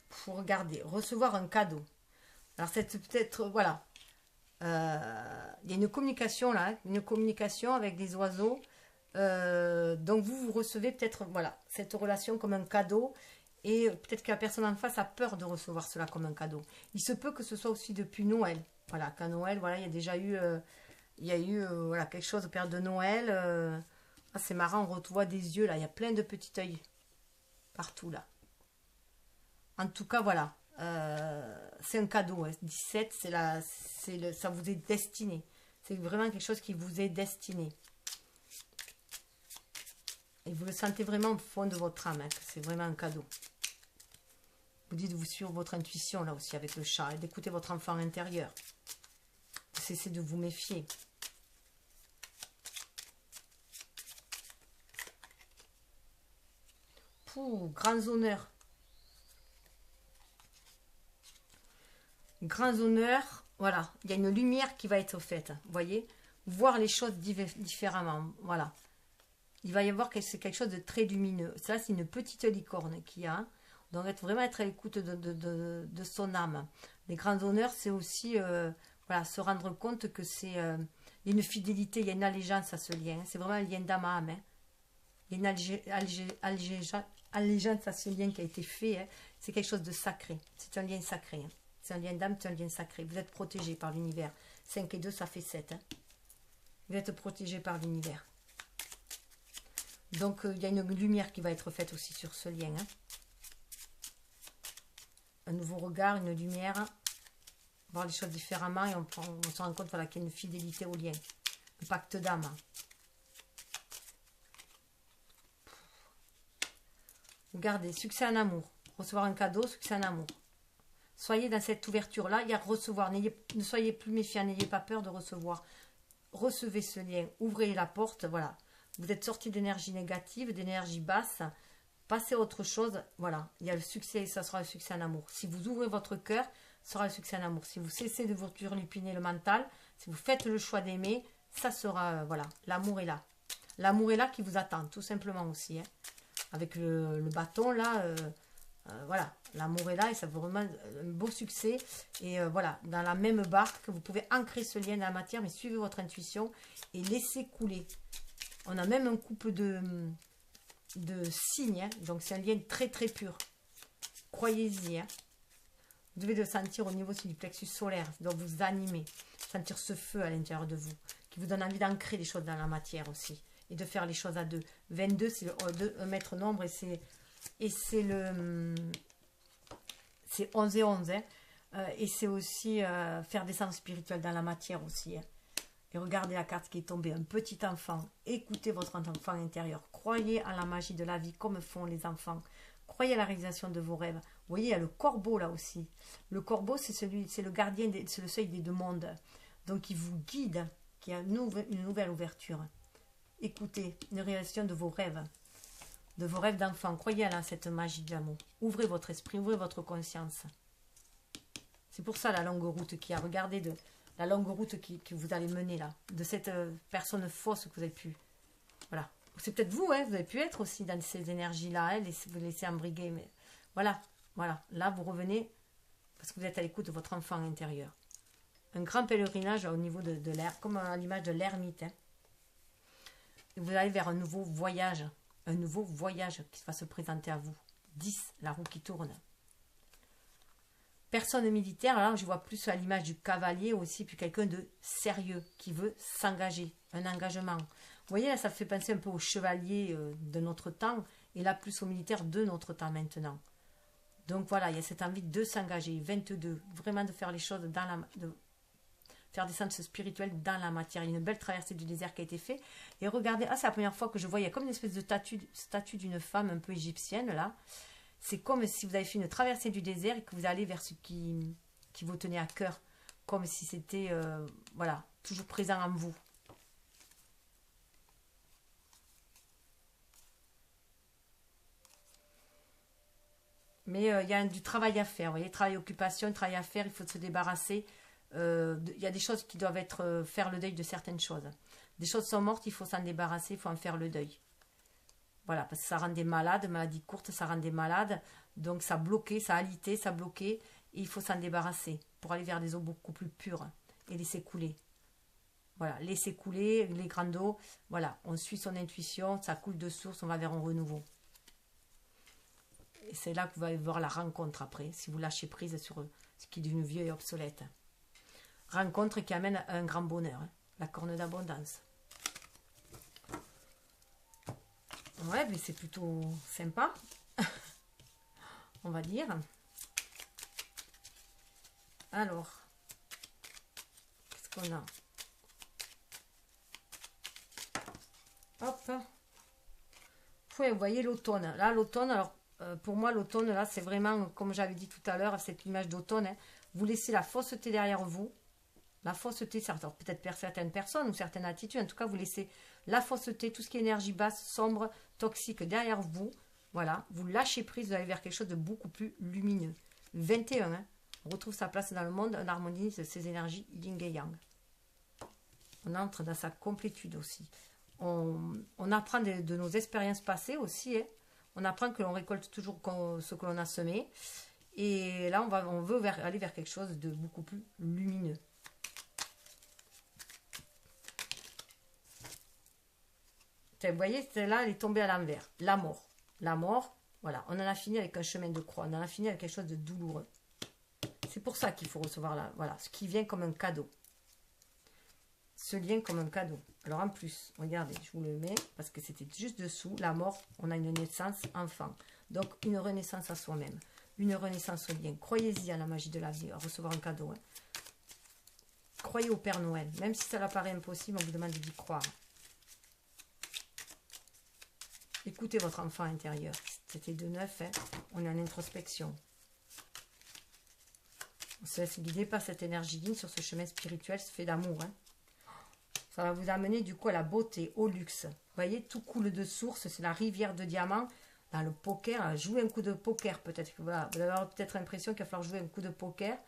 Pour regarder, recevoir un cadeau. Alors c'est peut-être, voilà, il y a une communication là, une communication avec des oiseaux. Donc vous recevez peut-être voilà cette relation comme un cadeau et peut-être que la personne en face a peur de recevoir cela comme un cadeau. Il se peut que ce soit aussi depuis Noël. Voilà, qu'à Noël, voilà, il y a déjà eu, voilà, quelque chose au période de Noël. Ah, c'est marrant, on retrouve des yeux là, il y a plein de petits œils partout là. En tout cas, voilà. C'est un cadeau. 17, ça vous est destiné. C'est vraiment quelque chose qui vous est destiné. Et vous le sentez vraiment au fond de votre âme, que c'est vraiment un cadeau. Vous dites vous suivre votre intuition là aussi avec le chat et d'écouter votre enfant intérieur. Vous cessez de vous méfier. Pouh, grands honneurs. Grands honneurs, voilà, il y a une lumière qui va être faite, vous voyez, voir les choses différemment, voilà. Il va y avoir quelque chose de très lumineux. Ça, c'est une petite licorne qui a, donc vraiment être à l'écoute de son âme. Les grands honneurs, c'est aussi, voilà, se rendre compte que c'est une fidélité, il y a une allégeance à ce lien, c'est vraiment un lien d'âme à âme. Il y a une allégeance à ce lien qui a été fait, c'est quelque chose de sacré, c'est un lien sacré. C'est un lien d'âme, c'est un lien sacré. Vous êtes protégé par l'univers. 5 et 2, ça fait 7. Vous êtes protégé par l'univers. Donc, il y a une lumière qui va être faite aussi sur ce lien. Un nouveau regard, une lumière. Voir les choses différemment et on se rend compte voilà, qu'il y a une fidélité au lien. Le pacte d'âme. Regardez, succès en amour. Recevoir un cadeau, succès en amour. Soyez dans cette ouverture-là, il y a recevoir. Ne soyez plus méfiants, n'ayez pas peur de recevoir. Recevez ce lien, ouvrez la porte, voilà. Vous êtes sorti d'énergie négative, d'énergie basse. Passez à autre chose, voilà. Il y a le succès et ça sera le succès en amour. Si vous ouvrez votre cœur, ce sera le succès en amour. Si vous cessez de vous turlupiner le mental, si vous faites le choix d'aimer, ça sera, voilà, l'amour est là. L'amour est là qui vous attend, tout simplement aussi. Avec le bâton, là... voilà, l'amour est là et ça veut vraiment un beau succès. Et voilà, dans la même barque, vous pouvez ancrer ce lien dans la matière, mais suivez votre intuition et laissez couler. On a même un couple de signes, donc c'est un lien très très pur. Croyez-y. Vous devez le sentir au niveau aussi du plexus solaire, ça doit vous animer, sentir ce feu à l'intérieur de vous, qui vous donne envie d'ancrer les choses dans la matière aussi, et de faire les choses à deux. 22, c'est un maître nombre et c'est Et c'est c'est 11 et 11. Hein. Et c'est aussi faire des sens spirituels dans la matière aussi. Hein. Et regardez la carte qui est tombée, un petit enfant. Écoutez votre enfant intérieur. Croyez à la magie de la vie comme font les enfants. Croyez à la réalisation de vos rêves. Vous voyez, il y a le corbeau là aussi. Le corbeau, c'est le gardien, c'est le seuil des deux mondes. Donc il vous guide, qui a une nouvelle ouverture. Écoutez, une réalisation de vos rêves d'enfant. Croyez à cette magie de l'amour. Ouvrez votre esprit, ouvrez votre conscience. C'est pour ça la longue route qui a. Regardez la longue route que vous allez mener là, de cette personne fausse que vous avez pu. Voilà. C'est peut-être vous, hein, vous avez pu être aussi dans ces énergies-là, hein, vous laissez embriguer. Mais voilà, voilà. Là, vous revenez parce que vous êtes à l'écoute de votre enfant intérieur. Un grand pèlerinage au niveau de l'air, comme à l'image de l'ermite. Hein. Et vous allez vers un nouveau voyage qui va se présenter à vous. 10, la roue qui tourne. Personne militaire, alors je vois plus à l'image du cavalier aussi, puis quelqu'un de sérieux qui veut s'engager, un engagement. Vous voyez, là, ça fait penser un peu au chevalier de notre temps, et là, plus au militaire de notre temps maintenant. Donc voilà, il y a cette envie de s'engager. 22, vraiment de faire les choses de faire des sens spirituels dans la matière. Il y a une belle traversée du désert qui a été faite. Et regardez, c'est la première fois que je vois, il y a comme une espèce de statue d'une femme un peu égyptienne, là. C'est comme si vous avez fait une traversée du désert et que vous allez vers ce qui vous tenait à cœur. Comme si c'était, voilà, toujours présent en vous. Mais il y a du travail à faire. Vous voyez, travail occupation, travail à faire, il faut se débarrasser. Il y a des choses qui doivent être, faire le deuil de certaines choses. Des choses sont mortes, il faut s'en débarrasser, il faut en faire le deuil. Voilà, parce que ça rend des malades, maladies courtes, ça rend des malades. Donc ça bloquait, ça alitait, ça bloquait. Et il faut s'en débarrasser pour aller vers des eaux beaucoup plus pures et laisser couler. Voilà, laisser couler les grandes eaux. Voilà, on suit son intuition, ça coule de source, on va vers un renouveau. Et c'est là que vous allez voir la rencontre après, si vous lâchez prise sur ce qui est devenu vieux et obsolète. Rencontre qui amène à un grand bonheur, hein, la corne d'abondance. Ouais, mais c'est plutôt sympa, on va dire. Alors, qu'est-ce qu'on a? Hop. Ouais, vous voyez l'automne. Là, l'automne, alors, pour moi, l'automne, là, c'est vraiment, comme j'avais dit tout à l'heure, cette image d'automne. Hein, vous laissez la fausseté derrière vous. La fausseté, peut-être pour certaines personnes ou certaines attitudes. En tout cas, vous laissez la fausseté, tout ce qui est énergie basse, sombre, toxique derrière vous. Voilà, vous lâchez prise, vous allez vers quelque chose de beaucoup plus lumineux. 21, hein, on retrouve sa place dans le monde, on harmonise ces énergies yin et yang. On entre dans sa complétude aussi. On apprend de nos expériences passées aussi. Hein. On apprend que l'on récolte toujours ce que l'on a semé. Et là, on veut aller vers quelque chose de beaucoup plus lumineux. Vous voyez, celle-là, elle est tombée à l'envers. La mort. La mort, voilà. On en a fini avec un chemin de croix. On en a fini avec quelque chose de douloureux. C'est pour ça qu'il faut recevoir là, voilà, ce qui vient comme un cadeau. Ce lien comme un cadeau. Alors en plus, regardez, je vous le mets parce que c'était juste dessous. La mort, on a une naissance enfant. Donc une renaissance à soi-même. Une renaissance au lien. Croyez-y à la magie de la vie, à recevoir un cadeau. Hein. Croyez au Père Noël. Même si ça leur paraît impossible, on vous demande d'y croire. Écoutez votre enfant intérieur. C'était de neuf, hein. On est en introspection. On se laisse guider par cette énergie ligne sur ce chemin spirituel, ce fait d'amour. Hein. Ça va vous amener du coup à la beauté, au luxe. Vous voyez, tout coule de source, c'est la rivière de diamants. Dans le poker, jouez un coup de poker peut-être. Voilà, vous allez avoir peut-être l'impression qu'il va falloir jouer un coup de poker.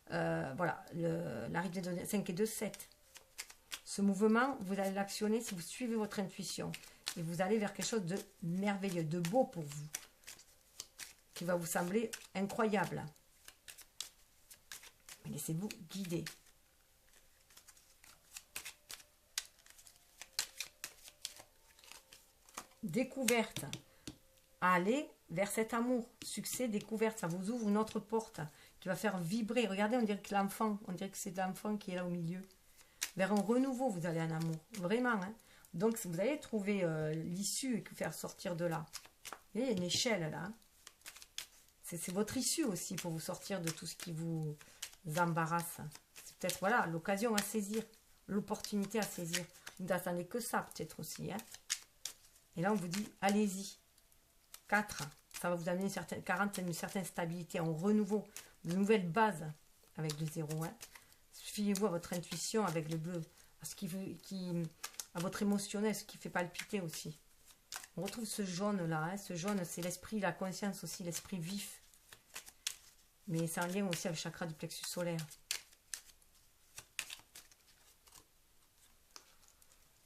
Voilà, la rivière de 5 et 2, 7. Ce mouvement, vous allez l'actionner si vous suivez votre intuition. Et vous allez vers quelque chose de merveilleux, de beau pour vous. Qui va vous sembler incroyable. Laissez-vous guider. Découverte. Allez vers cet amour. Succès, découverte. Ça vous ouvre une autre porte qui va faire vibrer. Regardez, on dirait que l'enfant, on dirait que c'est l'enfant qui est là au milieu. Vers un renouveau, vous allez en amour. Vraiment, hein. Donc, vous allez trouver l'issue et faire sortir de là. Il y a une échelle là. C'est votre issue aussi pour vous sortir de tout ce qui vous embarrasse. C'est peut-être voilà l'occasion à saisir, l'opportunité à saisir. Vous n'attendez que ça peut-être aussi. Hein. Et là on vous dit allez-y. 4. Ça va vous amener une certaine 40, une certaine stabilité, un renouveau, de nouvelles bases avec le 0. Hein. Fiez-vous à votre intuition avec le bleu, à votre émotionnel, ce qui fait palpiter aussi. On retrouve ce jaune là. Hein. Ce jaune, c'est l'esprit, la conscience aussi, l'esprit vif. Mais c'est en lien aussi avec le chakra du plexus solaire.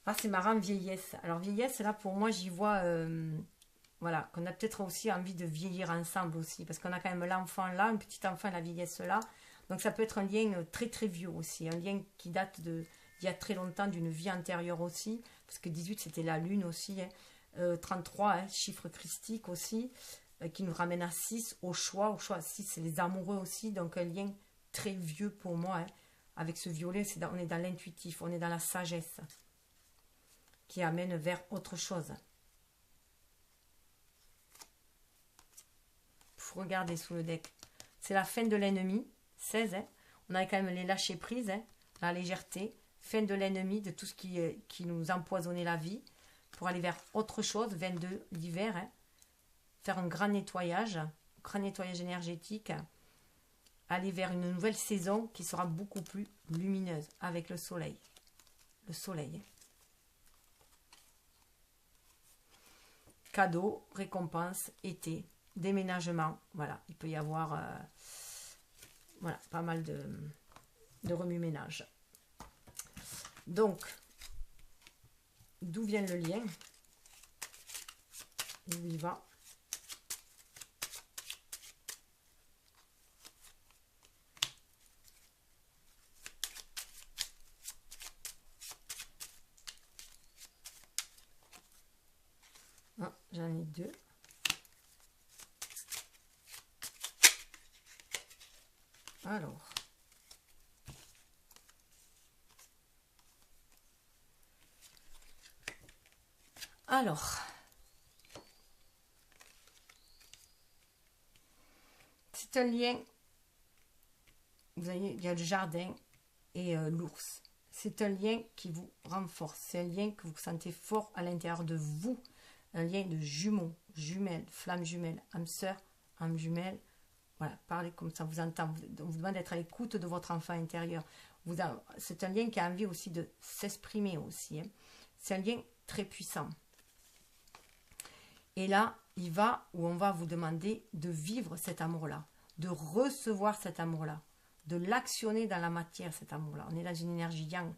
Ah, c'est marrant, vieillesse. Alors, vieillesse, là, pour moi, j'y vois... voilà, qu'on a peut-être aussi envie de vieillir ensemble aussi. Parce qu'on a quand même l'enfant là, un petit enfant, la vieillesse là. Donc, ça peut être un lien très, très vieux aussi. Un lien qui date d'il y a très longtemps, d'une vie antérieure aussi. Parce que 18, c'était la lune aussi. Hein. 33, hein, chiffre christique aussi. Qui nous ramène à 6, au choix. Au choix, 6, c'est les amoureux aussi. Donc, un lien très vieux pour moi. Hein. Avec ce violet, on est dans l'intuitif, on est dans la sagesse. Qui amène vers autre chose. Faut regarder sous le deck. C'est la fin de l'ennemi. 16. Hein. On a quand même les lâcher prise. Hein. La légèreté. Fin de l'ennemi, de tout ce qui nous empoisonnait la vie. Pour aller vers autre chose. 22, l'hiver. Hein. Faire un grand nettoyage énergétique, aller vers une nouvelle saison qui sera beaucoup plus lumineuse avec le soleil. Le soleil. Cadeau, récompense, été, déménagement. Voilà, il peut y avoir voilà, pas mal de remue-ménage. Donc, d'où vient le lien? D'où il va? Ah, j'en ai 2. Alors, c'est un lien. Vous voyez, il y a le jardin et l'ours. C'est un lien qui vous renforce. C'est un lien que vous sentez fort à l'intérieur de vous. Un lien de jumeaux, jumelles, flammes jumelles, âme sœur, âme jumelle. Voilà, parlez comme ça, vous entend. On vous demande d'être à l'écoute de votre enfant intérieur. C'est un lien qui a envie aussi de s'exprimer aussi. Hein. C'est un lien très puissant. Et là, on va vous demander de vivre cet amour-là, de recevoir cet amour-là, de l'actionner dans la matière, cet amour-là. On est dans une énergie yang.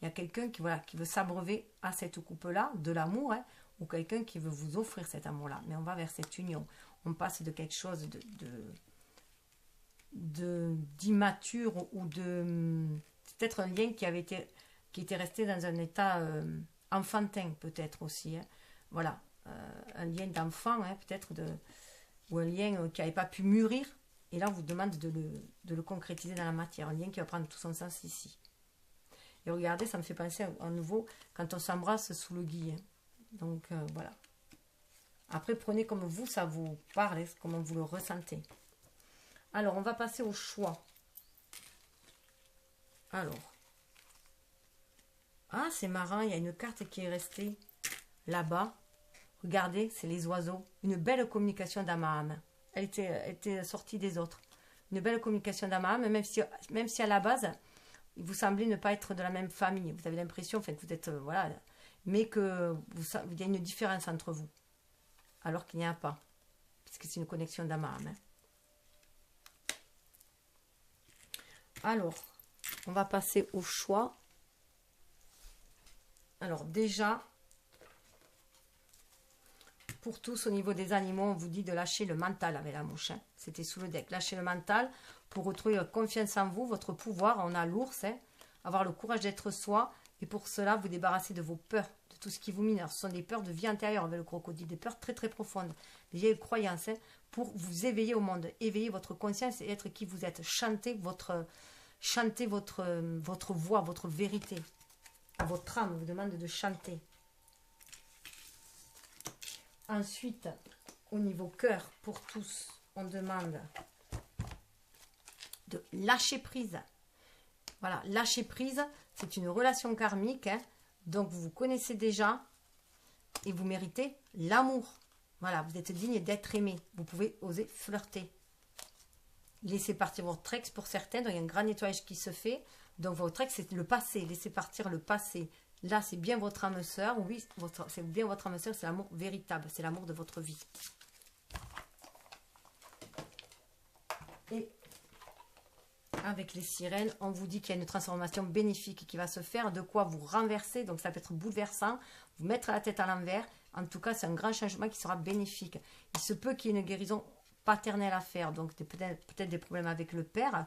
Il y a quelqu'un qui veut s'abreuver à cette coupe-là, de l'amour, hein, ou quelqu'un qui veut vous offrir cet amour-là. Mais on va vers cette union. On passe de quelque chose d'immature ou de... C'est peut-être un lien qui était resté dans un état enfantin, peut-être aussi. Hein. Voilà. Un lien d'enfant, hein, peut-être, ou un lien qui n'avait pas pu mûrir. Et là, on vous demande de le concrétiser dans la matière. Un lien qui va prendre tout son sens ici. Et regardez, ça me fait penser à nouveau quand on s'embrasse sous le gui. Hein. Donc, voilà. Après, prenez comme vous, ça vous parle, comment vous le ressentez. Alors, on va passer au choix. Alors. Ah, c'est marrant, il y a une carte qui est restée là-bas. Regardez, c'est les oiseaux. Une belle communication d'âme à âme. Elle était sortie des autres. Une belle communication d'âme à âme, même si à la base, vous semblez ne pas être de la même famille. Vous avez l'impression que vous êtes... voilà, mais qu'il y a une différence entre vous. Alors qu'il n'y en a pas. Puisque c'est une connexion d'âme à âme. Hein. Alors, on va passer au choix. Alors déjà... Pour tous, au niveau des animaux, on vous dit de lâcher le mental avec la mouche. Hein. C'était sous le deck. Lâchez le mental pour retrouver confiance en vous, votre pouvoir. On a l'ours. Hein. Avoir le courage d'être soi. Et pour cela, vous débarrasser de vos peurs, de tout ce qui vous mineur. Ce sont des peurs de vie intérieure avec le crocodile. Des peurs très très profondes. Des vieilles croyances. Hein, pour vous éveiller au monde. Éveiller votre conscience et être qui vous êtes. Chantez votre voix, votre vérité. Votre âme vous demande de chanter. Ensuite, au niveau cœur, pour tous, on demande de lâcher prise. Voilà, lâcher prise, c'est une relation karmique, hein, donc vous vous connaissez déjà et vous méritez l'amour. Voilà, vous êtes digne d'être aimé. Vous pouvez oser flirter. Laissez partir votre ex pour certains, donc il y a un grand nettoyage qui se fait. Donc votre ex, c'est le passé, laissez partir le passé. Là, c'est bien votre âme sœur, oui, c'est bien votre âme sœur, c'est l'amour véritable, c'est l'amour de votre vie. Et avec les sirènes, on vous dit qu'il y a une transformation bénéfique qui va se faire, de quoi vous renverser, donc ça peut être bouleversant, vous mettre la tête à l'envers. En tout cas, c'est un grand changement qui sera bénéfique. Il se peut qu'il y ait une guérison paternelle à faire, donc peut-être des problèmes avec le père.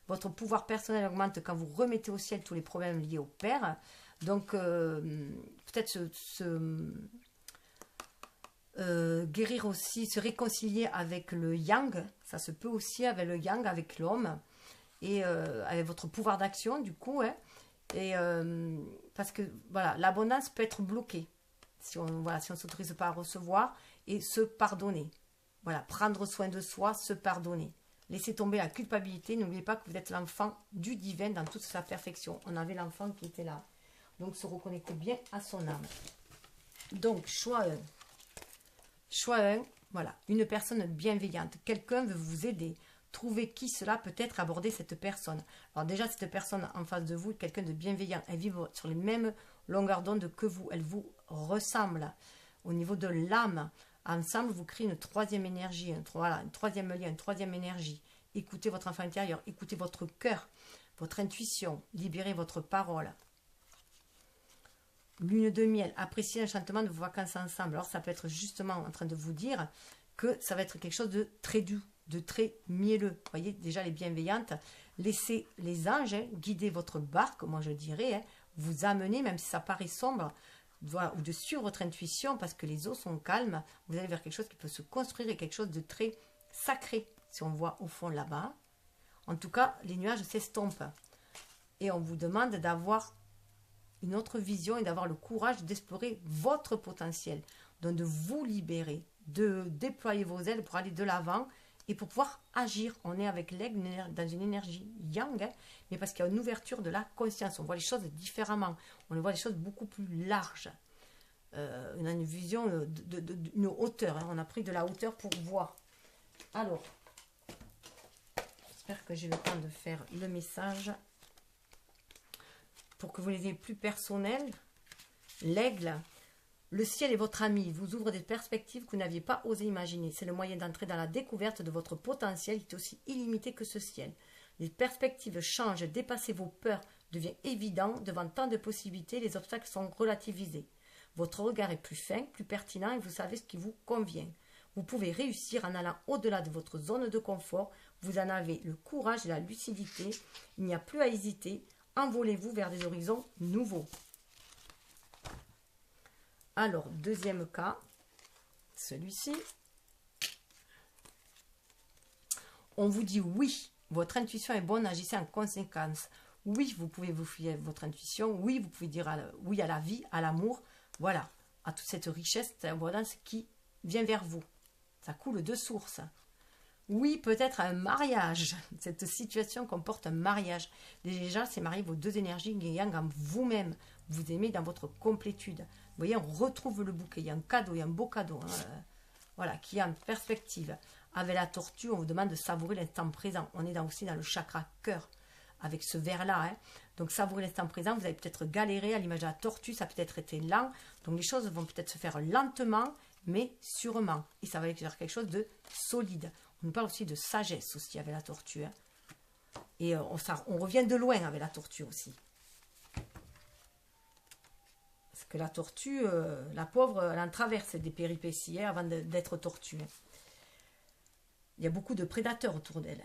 Votre pouvoir personnel augmente quand vous remettez au ciel tous les problèmes liés au père. Donc, peut-être guérir aussi, se réconcilier avec le yang. Ça se peut aussi avec le yang, avec l'homme. Et avec votre pouvoir d'action, du coup. Hein, et parce que, voilà, l'abondance peut être bloquée. Si on ne s'autorise pas à recevoir. Et se pardonner. Voilà, prendre soin de soi, se pardonner. Laissez tomber la culpabilité. N'oubliez pas que vous êtes l'enfant du divin dans toute sa perfection. On avait l'enfant qui était là. Donc, se reconnecter bien à son âme. Donc, choix 1. Choix 1, voilà. Une personne bienveillante. Quelqu'un veut vous aider. Trouvez qui cela peut être, aborder cette personne. Alors déjà, cette personne en face de vous, quelqu'un de bienveillant. Elle vit sur les mêmes longueurs d'onde que vous. Elle vous ressemble. Au niveau de l'âme, ensemble, vous créez une troisième énergie. Voilà, une troisième lien, une troisième énergie. Écoutez votre enfant intérieur. Écoutez votre cœur, votre intuition. Libérez votre parole. Lune de miel, appréciez l'enchantement de vos vacances ensemble. Alors ça peut être justement en train de vous dire que ça va être quelque chose de très doux, de très mielleux. Vous voyez, déjà les bienveillantes, laissez les anges guider votre barque, moi je dirais, hein, vous amener, même si ça paraît sombre, voilà, ou de suivre votre intuition, parce que les eaux sont calmes, vous allez vers quelque chose qui peut se construire et quelque chose de très sacré, si on voit au fond là-bas. En tout cas, les nuages s'estompent. Et on vous demande d'avoir une autre vision et d'avoir le courage d'explorer votre potentiel. Donc de vous libérer, de déployer vos ailes pour aller de l'avant et pour pouvoir agir. On est avec l'aigle dans une énergie yang, hein, mais parce qu'il y a une ouverture de la conscience. On voit les choses différemment. On voit les choses beaucoup plus larges. On a une vision d'une hauteur. Hein. On a pris de la hauteur pour voir. Alors, j'espère que j'ai le temps de faire le message. Pour que vous les ayez plus personnels, l'aigle, le ciel est votre ami, il vous ouvre des perspectives que vous n'aviez pas osé imaginer. C'est le moyen d'entrer dans la découverte de votre potentiel qui est aussi illimité que ce ciel. Les perspectives changent, dépasser vos peurs devient évident devant tant de possibilités, les obstacles sont relativisés. Votre regard est plus fin, plus pertinent et vous savez ce qui vous convient. Vous pouvez réussir en allant au-delà de votre zone de confort, vous en avez le courage et la lucidité, il n'y a plus à hésiter. Envolez-vous vers des horizons nouveaux. Alors, deuxième cas, celui-ci. On vous dit oui, votre intuition est bonne, agissez en conséquence. Oui, vous pouvez vous fier à votre intuition. Oui, vous pouvez dire oui à la vie, à l'amour. Voilà, à toute cette richesse, cette abondance qui vient vers vous. Ça coule de source. Oui, peut-être un mariage. Cette situation comporte un mariage. Déjà, c'est marier vos deux énergies yang en vous-même. Vous aimez dans votre complétude. Vous voyez, on retrouve le bouquet. Il y a un cadeau, il y a un beau cadeau. Hein, voilà, qui est en perspective. Avec la tortue, on vous demande de savourer l'instant présent. On est aussi dans le chakra cœur. Avec ce verre-là. Hein. Donc, savourer l'instant présent. Vous avez peut-être galéré à l'image de la tortue. Ça a peut-être été lent. Donc, les choses vont peut-être se faire lentement, mais sûrement. Et ça va être quelque chose de solide. On parle aussi de sagesse aussi avec la tortue. Hein. Et on revient de loin avec la tortue aussi. Parce que la tortue, la pauvre, elle en traverse des péripéties hein, avant d'être tortue. Hein. Il y a beaucoup de prédateurs autour d'elle.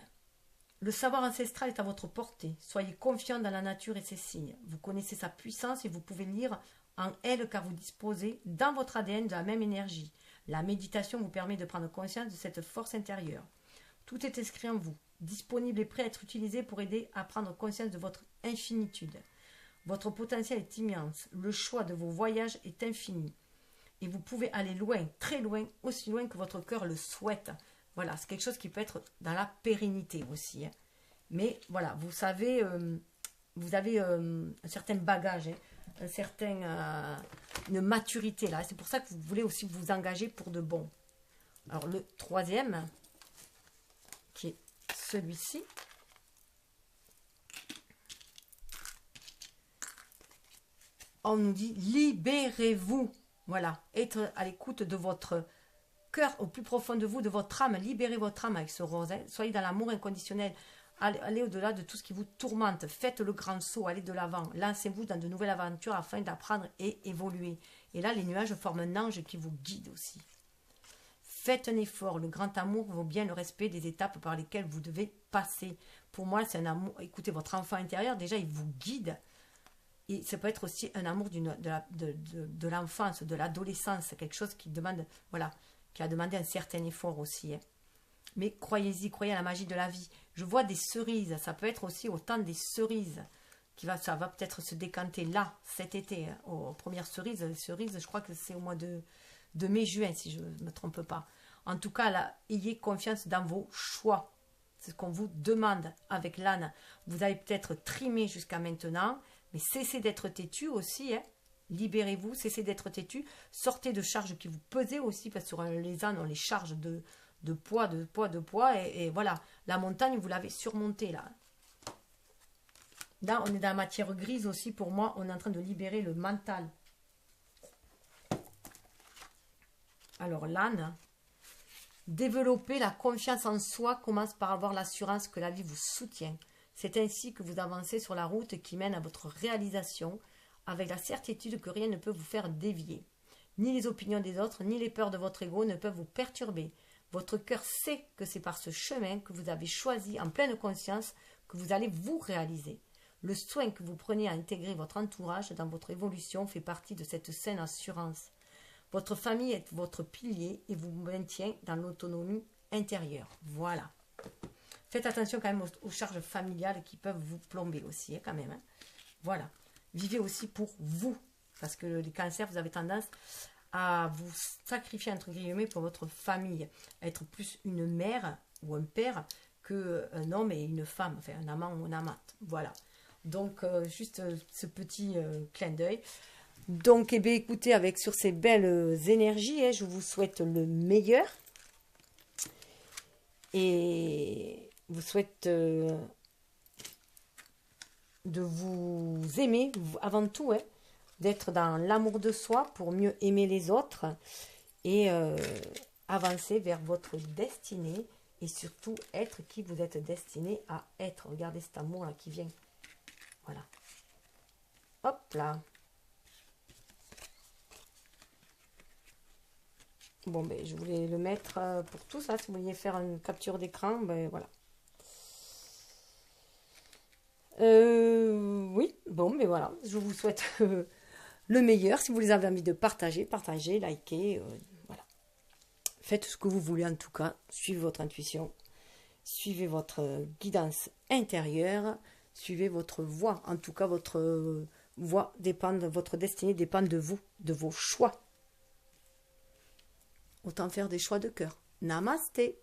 Le savoir ancestral est à votre portée. Soyez confiant dans la nature et ses signes. Vous connaissez sa puissance et vous pouvez lire en elle car vous disposez dans votre ADN de la même énergie. La méditation vous permet de prendre conscience de cette force intérieure. Tout est inscrit en vous, disponible et prêt à être utilisé pour aider à prendre conscience de votre infinitude. Votre potentiel est immense, le choix de vos voyages est infini. et vous pouvez aller loin, très loin, aussi loin que votre cœur le souhaite. Voilà, c'est quelque chose qui peut être dans la pérennité aussi. Hein. Mais voilà, vous savez, vous avez un certain bagage, hein, une maturité là. C'est pour ça que vous voulez aussi vous engager pour de bon. Alors le troisième, qui est celui-ci. On nous dit libérez-vous. Voilà, être à l'écoute de votre cœur, au plus profond de vous, de votre âme. Libérez votre âme avec ce rose. Hein. Soyez dans l'amour inconditionnel. Allez au-delà de tout ce qui vous tourmente. Faites le grand saut, allez de l'avant. Lancez-vous dans de nouvelles aventures afin d'apprendre et évoluer. Et là, les nuages forment un ange qui vous guide aussi. Faites un effort. Le grand amour vaut bien le respect des étapes par lesquelles vous devez passer. Pour moi, c'est un amour. Écoutez, votre enfant intérieur, déjà, il vous guide. Et ça peut être aussi un amour de l'enfance, de l'adolescence, quelque chose qui demande, voilà, qui a demandé un certain effort aussi. Hein. Mais croyez-y, croyez à la magie de la vie. Je vois des cerises, ça peut être aussi autant des cerises. Ça va peut-être se décanter là, cet été, hein, aux premières cerises. Les cerises, je crois que c'est au mois de mai-juin, si je ne me trompe pas. En tout cas, là, ayez confiance dans vos choix. C'est ce qu'on vous demande avec l'âne. Vous avez peut-être trimé jusqu'à maintenant, mais cessez d'être têtu aussi, hein. Libérez-vous, cessez d'être têtu. Sortez de charges qui vous pesaient aussi, parce que sur les ânes, on les charge de poids. Et voilà, la montagne, vous l'avez surmontée là. Là, on est dans la matière grise aussi. Pour moi, on est en train de libérer le mental. Alors, l'âne, développer la confiance en soi commence par avoir l'assurance que la vie vous soutient. C'est ainsi que vous avancez sur la route qui mène à votre réalisation, avec la certitude que rien ne peut vous faire dévier. Ni les opinions des autres, ni les peurs de votre ego ne peuvent vous perturber. Votre cœur sait que c'est par ce chemin que vous avez choisi en pleine conscience que vous allez vous réaliser. Le soin que vous prenez à intégrer votre entourage dans votre évolution fait partie de cette saine assurance. Votre famille est votre pilier et vous maintient dans l'autonomie intérieure. Voilà. Faites attention quand même aux charges familiales qui peuvent vous plomber aussi, hein, quand même. Hein. Voilà. Vivez aussi pour vous. Parce que les cancers, vous avez tendance à vous sacrifier, entre guillemets, pour votre famille. Être plus une mère ou un père qu'un homme et une femme. Enfin, un amant ou une amante. Voilà. Donc, juste ce petit clin d'œil. Donc, eh bien, écoutez, sur ces belles énergies, hein, je vous souhaite le meilleur. Et vous souhaite de vous aimer avant tout, hein, d'être dans l'amour de soi pour mieux aimer les autres et avancer vers votre destinée et surtout être qui vous êtes destiné à être. Regardez cet amour là qui vient. Voilà. Hop là. Bon, ben, je voulais le mettre pour tout ça. Si vous vouliez faire une capture d'écran, ben voilà. Oui, bon, mais voilà. Je vous souhaite le meilleur. Si vous avez envie de partager, partagez, likez. Voilà. Faites ce que vous voulez en tout cas. Suivez votre intuition. Suivez votre guidance intérieure. Suivez votre voie. En tout cas, votre voie dépend de votre destinée, dépend de vous, de vos choix. Autant faire des choix de cœur. Namasté.